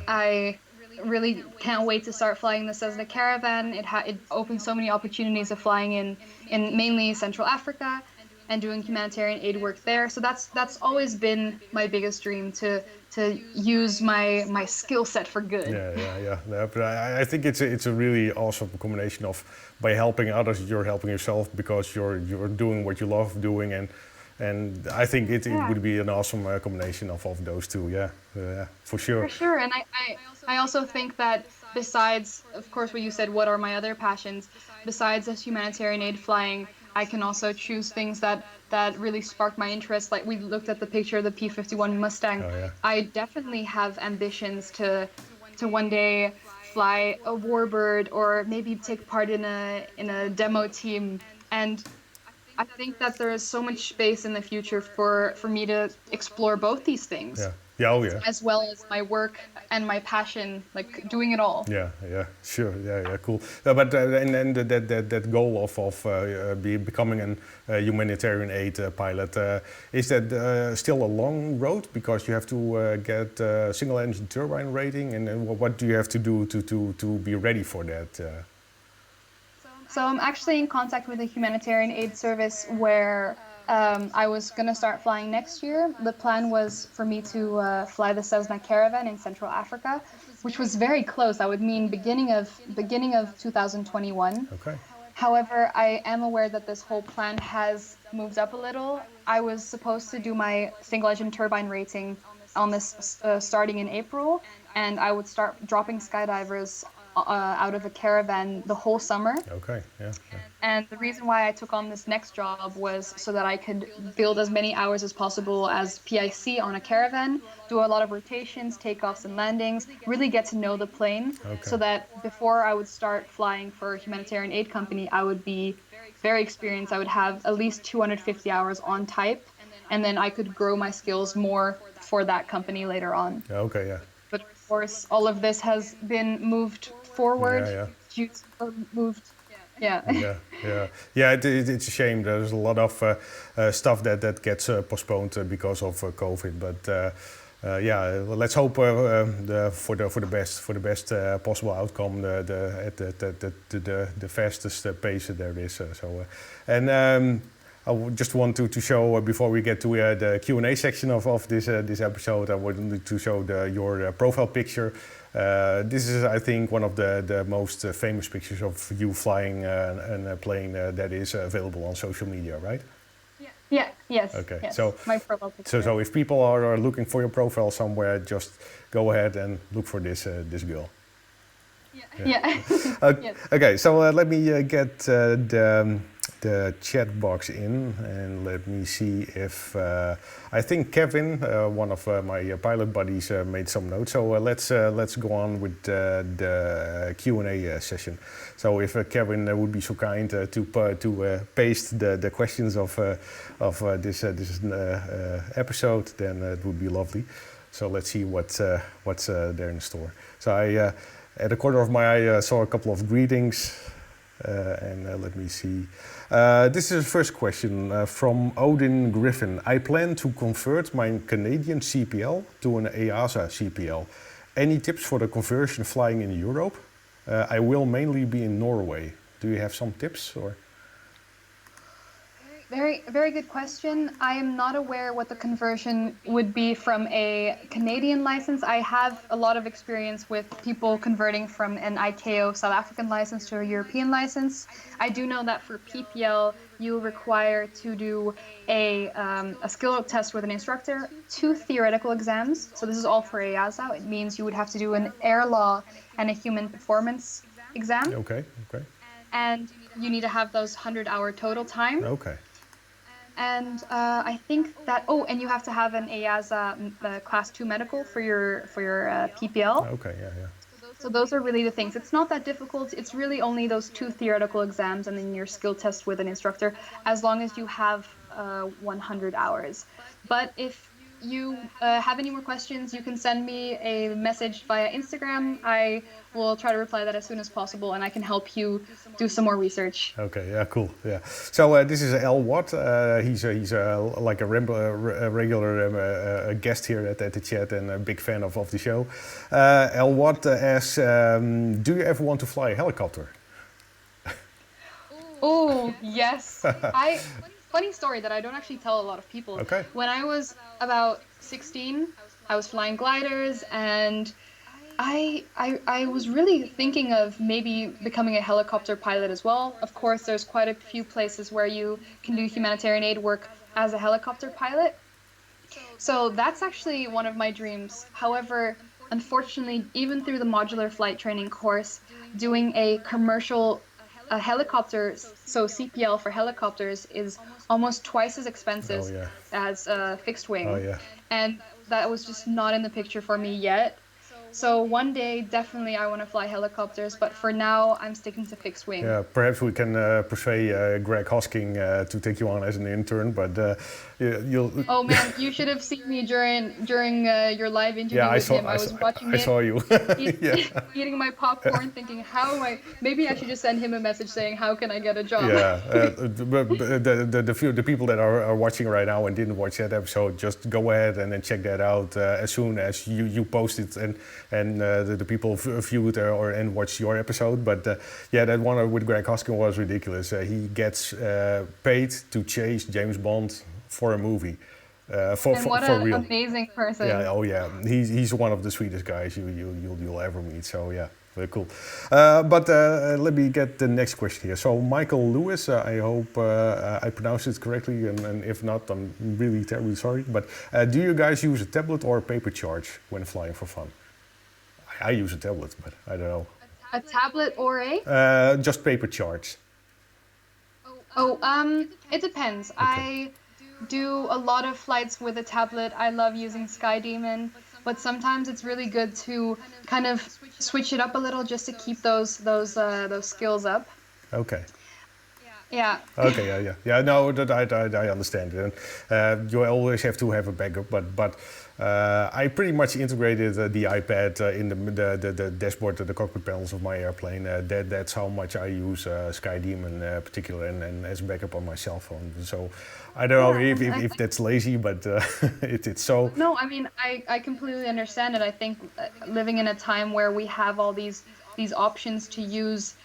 I really can't wait to start flying the Cessna Caravan. It opens so many opportunities of flying in mainly Central Africa and doing humanitarian aid work there. So that's always been my biggest dream, to use my skill set for good. Yeah. But I think it's a really awesome combination of, by helping others, you're helping yourself, because you're doing what you love doing, and I think it would be an awesome combination of those two. Yeah, for sure. For sure, and I also think that besides, of course, what you said, what are my other passions? Besides this humanitarian aid flying, I can also choose things that really spark my interest. Like, we looked at the picture of the P-51 Mustang. I definitely have ambitions to one day fly a warbird or maybe take part in a demo team. And I think that there is so much space in the future for me to explore both these things, Yeah. Yeah. Oh yeah. as well as my work and my passion, like doing it all. Yeah, yeah, sure, yeah, cool. But and that goal of becoming a humanitarian aid pilot, is that still a long road because you have to get single engine turbine rating, and what do you have to do to be ready for that? So I'm actually in contact with a humanitarian aid service where I was going to start flying next year. The plan was for me to fly the Cessna Caravan in Central Africa, which was very close. That would mean beginning of 2021. Okay. However, I am aware that this whole plan has moved up a little. I was supposed to do my single engine turbine rating on this starting in April, and I would start dropping skydivers out of a caravan the whole summer. Okay, yeah. And the reason why I took on this next job was so that I could build as many hours as possible as PIC on a caravan, do a lot of rotations, takeoffs and landings, really get to know the plane, so that before I would start flying for a humanitarian aid company, I would be very experienced. I would have at least 250 hours on type, and then I could grow my skills more for that company later on. Okay, yeah. But of course, all of this has been moved forward. Yeah. It's a shame. There's a lot of stuff that gets postponed because of COVID. But let's hope for the best possible outcome, the fastest pace there is. I just want to show before we get to the Q&A section of this episode. I wanted to show your profile picture. This is, I think, one of the most famous pictures of you flying a plane that is available on social media, right? Yeah. Yes. Okay. Yes. So my profile picture. So if people are looking for your profile somewhere, just go ahead and look for this girl. Yeah. Yes. Okay. So let me get the chat box in, and let me see if I think Kevin, one of my pilot buddies, made some notes. So let's go on with the Q&A session. So if Kevin would be so kind to paste the questions of this episode, then it would be lovely. So let's see what's there in store. So I at the corner of my eye saw a couple of greetings. Let me see. This is the first question from Odin Griffin. I plan to convert my Canadian CPL to an EASA CPL. Any tips for the conversion flying in Europe? I will mainly be in Norway. Do you have some tips or? Very, very good question. I am not aware what the conversion would be from a Canadian license. I have a lot of experience with people converting from an ICAO South African license to a European license. I do know that for PPL, you require to do a skill test with an instructor, 2 theoretical exams. So this is all for EASA. It means you would have to do an air law and a human performance exam. Okay. And you need to have those 100-hour total time. Okay. And I think that and you have to have an EASA class 2 medical for your PPL. Okay, yeah. So those are really the things. It's not that difficult. It's really only those 2 theoretical exams and then your skill test with an instructor, as long as you have 100 hours. But if you have any more questions, you can send me a message via Instagram. I will try to reply that as soon as possible, and I can help you do some more research. Okay, yeah, cool, yeah. So this is L Watt. He's like a regular guest here at the chat and a big fan of the show. L Watt asks, do you ever want to fly a helicopter? Oh, yes. Funny story that I don't actually tell a lot of people. Okay. When I was about 16, I was flying gliders, and I was really thinking of maybe becoming a helicopter pilot as well. Of course, there's quite a few places where you can do humanitarian aid work as a helicopter pilot. So that's actually one of my dreams. However, unfortunately, even through the modular flight training course, doing a commercial helicopter, so CPL for helicopters, is almost twice as expensive as fixed wing. Oh, yeah. And that was just not in the picture for me yet. So one day, definitely, I want to fly helicopters, but for now, I'm sticking to fixed wing. Yeah, perhaps we can persuade Greg Hosking to take you on as an intern, but you'll. Oh man, you should have seen me during your live interview Yeah, with him. I was watching I it, saw you. Yeah. eating my popcorn, thinking, how am I? Maybe I should just send him a message saying, how can I get a job? Yeah, the people that are watching right now and didn't watch that episode, just go ahead and then check that out as soon as you post it and the people viewed and watched your episode. But yeah, that one with Greg Hoskin was ridiculous. He gets paid to chase James Bond for a movie. For real. Amazing person. Yeah, oh yeah, he's one of the sweetest guys you'll ever meet. So yeah, very cool. But let me get the next question here. So Michael Lewis, I hope I pronounced it correctly, and if not, I'm really terribly sorry. But do you guys use a tablet or a paper charge when flying for fun? I use a tablet, but I don't know. A tablet or just paper charge. It depends. Okay. I do a lot of flights with a tablet. I love using SkyDemon, but sometimes it's really good to kind of switch it up a little just to keep those skills up. Okay. Yeah. Okay. Yeah. No, that I understand it. And you always have to have a backup, but I pretty much integrated the iPad in the dashboard, the cockpit panels of my airplane. That's how much I use SkyDemon in particular, and as a backup on my cell phone. So I don't know if that's lazy, but it's so. No, I mean I completely understand it. I think living in a time where we have all these options to use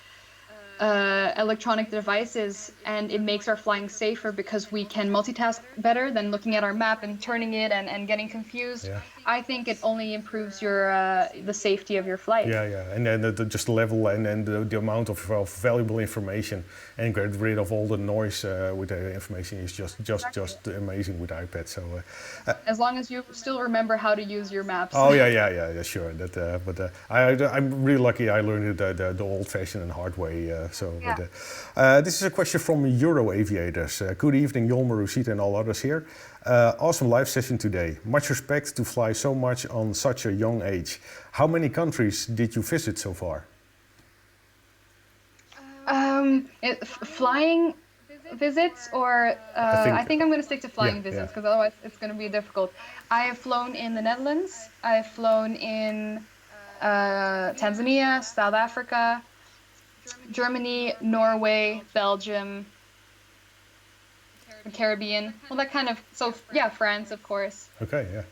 electronic devices, and it makes our flying safer because we can multitask better than looking at our map and turning it and getting confused. Yeah. I think it only improves your the safety of your flight. Yeah, and then just the level and the amount of valuable information, and get rid of all the noise with the information is just amazing with iPad. So as long as you still remember how to use your maps. Oh yeah, sure. I'm really lucky. I learned it the old-fashioned and hard way. This is a question from Euro Aviators. Good evening, Yolmer, Rosita, and all others here. Awesome live session today. Much respect to fly so much on such a young age. How many countries did you visit so far? Flying visits, or I think I'm going to stick to flying visits because otherwise it's going to be difficult. I have flown in the Netherlands. I have flown in Tanzania, South Africa, Germany, Norway, Belgium, the Caribbean. Well, that kind of, France, of course. Okay, yeah.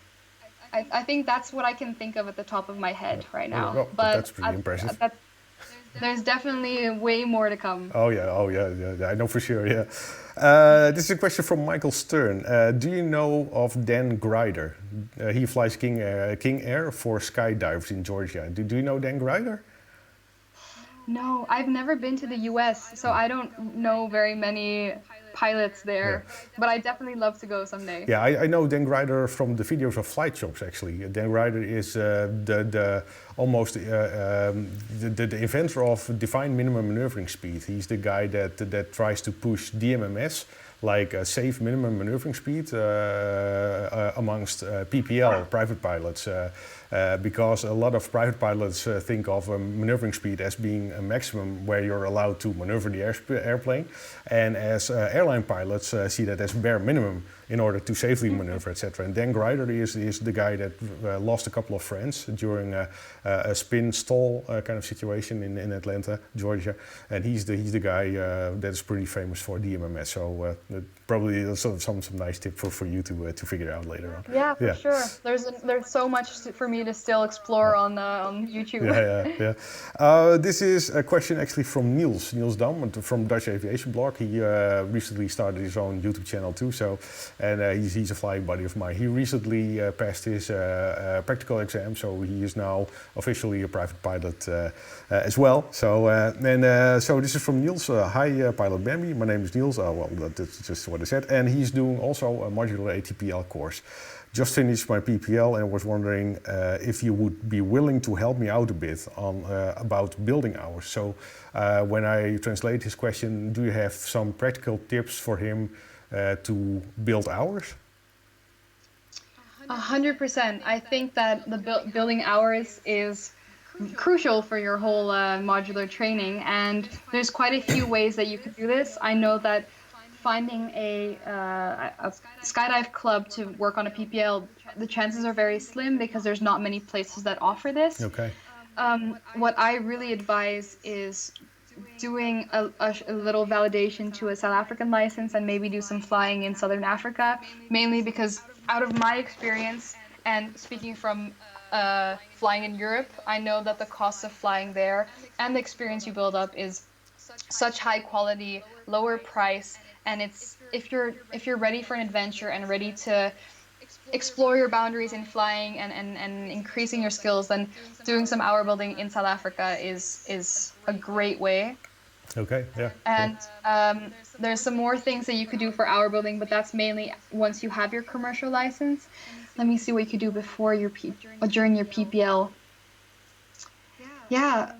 I think that's what I can think of at the top of my head right now. Well, but that's pretty impressive. There's definitely way more to come. Oh yeah, I know for sure, yeah. This is a question from Michael Stern. Do you know of Dan Grider? He flies King Air for skydivers in Georgia. Do you know Dan Grider? No, I've never been to the US, so I don't know very many pilots there, but I definitely love to go someday. Yeah, I know Dan Grider from the videos of Flight Shops, actually. Dan Grider is the inventor of defined minimum maneuvering speed. He's the guy that tries to push DMMS, like a safe minimum maneuvering speed, amongst PPL, private pilots. Because a lot of private pilots think of maneuvering speed as being a maximum where you're allowed to maneuver the airplane, and as airline pilots see that as bare minimum in order to safely maneuver, etc. And Dan Grider is the guy that lost a couple of friends during a spin stall kind of situation in Atlanta, Georgia, and he's the guy that is pretty famous for DMMS. So probably some nice tip for you to figure out later on. Yeah, for sure. There's so much for me to still explore on YouTube. Yeah. This is a question actually from Niels Dam from Dutch Aviation Blog. He recently started his own YouTube channel too. And he's a flying buddy of mine. He recently passed his practical exam, so he is now officially a private pilot as well. So this is from Niels. Hi, Pilot Bambi. My name is Niels. Well, that's just what I said. And he's doing also a modular ATPL course. Just finished my PPL and was wondering if you would be willing to help me out a bit on about building hours. So when I translate his question, do you have some practical tips for him to build hours? 100%. I think that the building hours is crucial for your whole modular training, and there's quite a few ways that you could do this. I know that finding a skydive club to work on a PPL, the chances are very slim because there's not many places that offer this. Okay. What I really advise is doing a little validation to a South African license and maybe do some flying in Southern Africa, mainly because out of my experience and speaking from flying in Europe, I know that the cost of flying there and the experience you build up is such high quality, lower price, and it's if you're ready for an adventure and ready to explore your boundaries in flying and increasing your skills, then doing some hour building in South Africa is a great way. Okay, yeah. And there's some more things that you could do for hour building, but that's mainly once you have your commercial license. Let me see what you could do before your during your PPL. Yeah,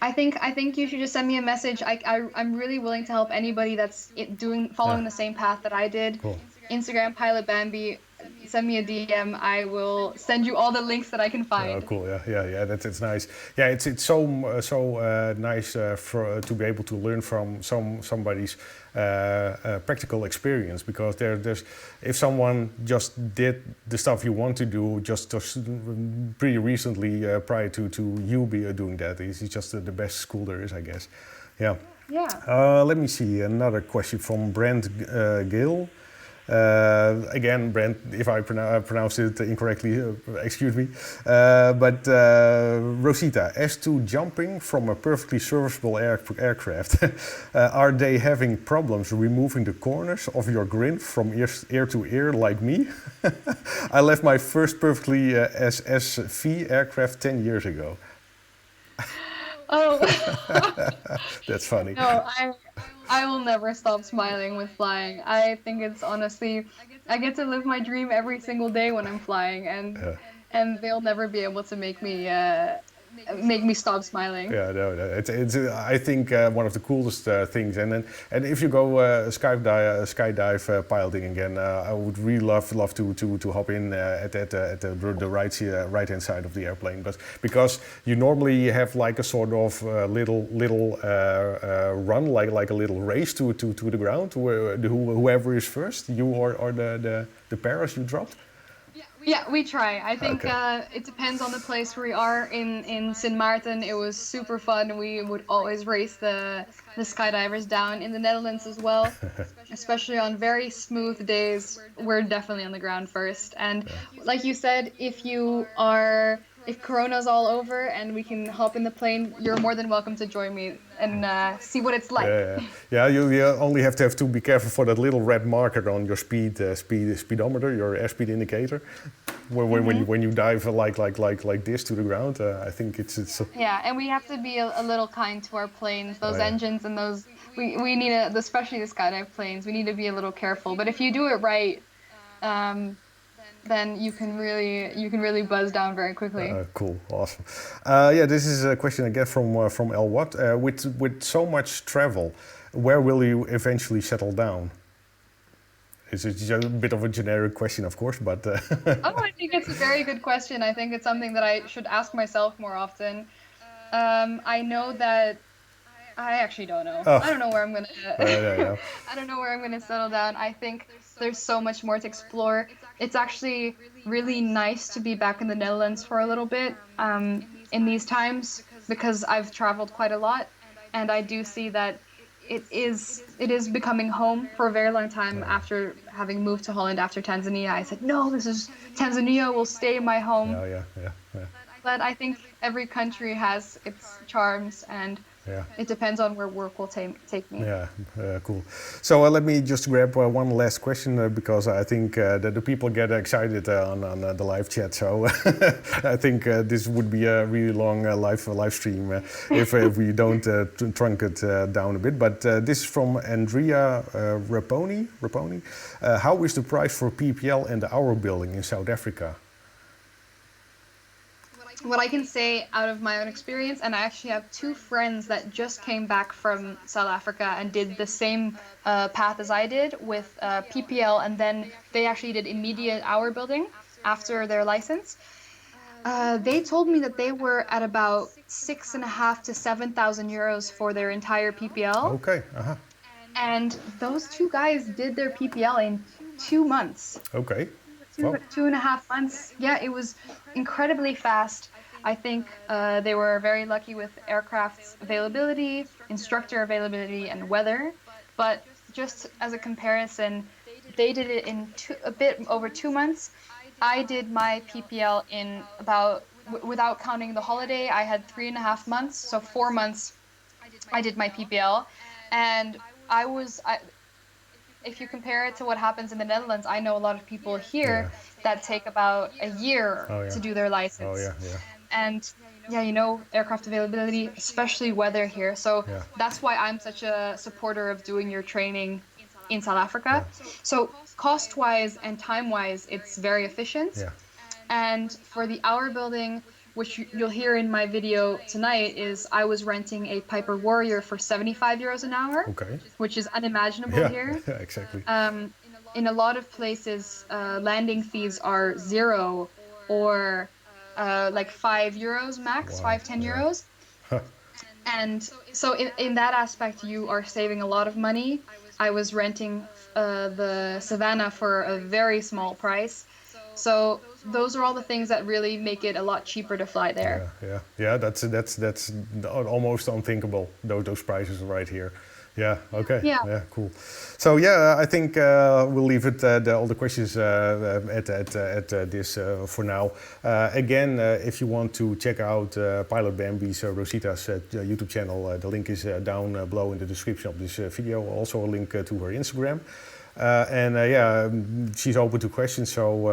I think you should just send me a message. I'm really willing to help anybody that's following the same path that I did. Cool. Instagram Pilot Bambi, send me a DM. I will send you all the links that I can find. Oh, cool. Yeah. That's nice. Yeah, it's so nice to be able to learn from somebody's practical experience, because there's if someone just did the stuff you want to do just pretty recently prior to you doing that, it's just the best school there is, I guess. Yeah. Yeah. Let me see another question from Brent Gill. Again, Brent, if I pronounced it incorrectly, excuse me. But Rosita, as to jumping from a perfectly serviceable aircraft, are they having problems removing the corners of your grin from ear to ear like me? I left my first perfectly SSV aircraft 10 years ago. Oh. That's funny. No, I will never stop smiling with flying. I think it's honestly, I get to live my dream every single day when I'm flying, and they'll never be able to make me stop smiling. Yeah, no, it's I think one of the coolest things. And if you go skydive piloting again, I would really love to hop in at the right hand side of the airplane, but because you normally have like a sort of little run, like a little race to the ground, whoever is first, you or the pairs you dropped. Yeah, we try. I think it depends on the place where we are. In Sint Maarten, it was super fun. We would always race the skydivers down. In the Netherlands as well, especially on very smooth days, we're definitely on the ground first. And like you said, if Corona's all over and we can hop in the plane, you're more than welcome to join me and see what it's like. Yeah. You only have to be careful for that little red marker on your speedometer, your airspeed indicator. When you dive like this to the ground, I think it's. Yeah, and we have to be a little kind to our planes. Those engines and those we need especially the skydive planes. We need to be a little careful. But if you do it right, then you can really buzz down very quickly. Cool, awesome. This is a question again from El Watt. With so much travel, where will you eventually settle down? It's just a bit of a generic question, of course, but. I think it's a very good question. I think it's something that I should ask myself more often. I know that. I actually don't know. Oh. I don't know where I'm gonna. Yeah. I don't know where I'm gonna settle down. I think there's so much more to explore. It's actually really nice to be back in the Netherlands for a little bit in these times, because I've traveled quite a lot, and I do see that it is becoming home. For a very long time after having moved to Holland after Tanzania, I said, no, Tanzania will stay my home. Yeah. But I think every country has its charms, and it depends on where work will take me. Yeah, cool. So let me just grab one last question because I think that the people get excited on the live chat. So I think this would be a really long live stream if we don't trunk it down a bit. But this is from Andrea Raponi. How is the price for PPL and the hour building in South Africa? what I can say out of my own experience, and I actually have two friends that just came back from South Africa and did the same path as I did with PPL, and then they actually did immediate hour building after their license. They told me that they were at about 6.5 to 7,000 euros for their entire PPL. Okay. And those two guys did their PPL in 2 months. Okay. Two, Well. 2.5 months. Yeah, it was incredibly fast. I think they were very lucky with aircraft's availability, instructor availability, and weather. But just as a comparison, they did it in a bit over 2 months. I did my PPL in about, without counting the holiday, I had 3.5 months. So 4 months I did my PPL. And if you compare it to what happens in the Netherlands, I know a lot of people here that take about a year to do their license. And yeah, you know, aircraft availability, especially weather here. So that's why I'm such a supporter of doing your training in South Africa. So cost-wise and time-wise, it's very efficient. And for the hour building, which you'll hear in my video tonight, is I was renting a Piper Warrior for 75 euros an hour, which is unimaginable here. Yeah, exactly. In a lot of places, landing fees are 0 or like 5 euros max, 5-10 euros. And so in that aspect, you are saving a lot of money. I was renting the Savannah for a very small price. So those are all the things that really make it a lot cheaper to fly there. Yeah. That's almost unthinkable. Those prices right here. Yeah. Okay. Yeah. Cool. So yeah, I think we'll leave it all the questions at this for now. Again, if you want to check out Pilot Bambi's Rosita's YouTube channel, the link is down below in the description of this video. Also a link to her Instagram. She's open to questions. So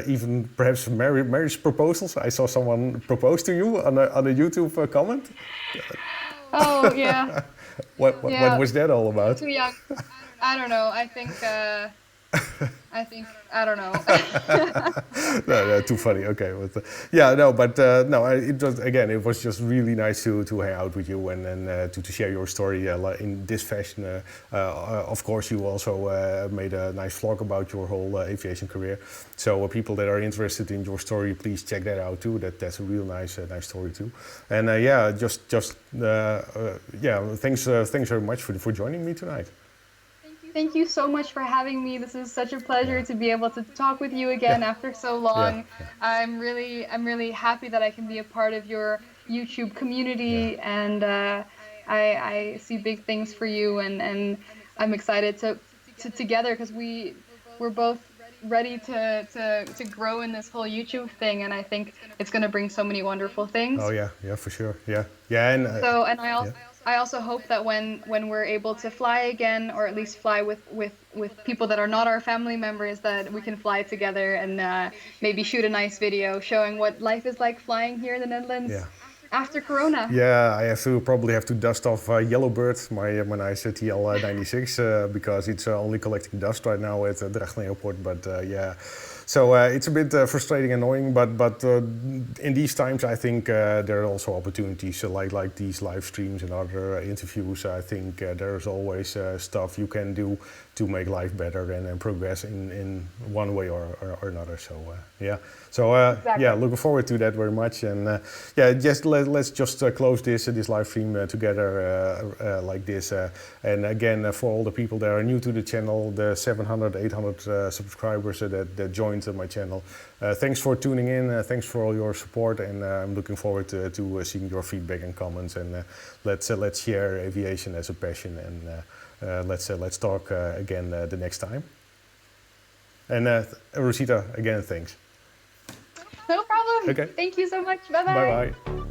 even perhaps marriage proposals. I saw someone propose to you on a YouTube comment. Oh yeah. What was that all about? Too young. I don't know. I think I don't know. No, too funny. Okay, but it was just really nice to hang out with you and to share your story in this fashion. Of course, you also made a nice vlog about your whole aviation career. So people that are interested in your story, please check that out too. That's a real nice story too. And thanks very much for joining me tonight. Thank you so much for having me. This is such a pleasure to be able to talk with you again after so long. I'm really happy that I can be a part of your YouTube community, and I see big things for you, and I'm excited to together, because we're both ready to grow in this whole YouTube thing, and I think it's going to bring so many wonderful things. Oh yeah, for sure. And I also hope that when we're able to fly again, or at least fly with people that are not our family members, that we can fly together and maybe shoot a nice video showing what life is like flying here in the Netherlands after Corona. Yeah, I probably have to dust off Yellowbird, my nice TL96, because it's only collecting dust right now at Drachten Airport. But so it's a bit frustrating, annoying, but in these times I think there are also opportunities like these live streams and other interviews. I think there's always stuff you can do to make life better and progress in one way or another. So looking forward to that very much. And let's just close this live stream together like this. And again, for all the people that are new to the channel, the 700, 800 subscribers that joined my channel, thanks for tuning in. Thanks for all your support, and I'm looking forward to seeing your feedback and comments. And let's share aviation as a passion, and let's talk again the next time. And Rosita, again, thanks. No problem. Okay. Thank you so much. Bye-bye. Bye-bye.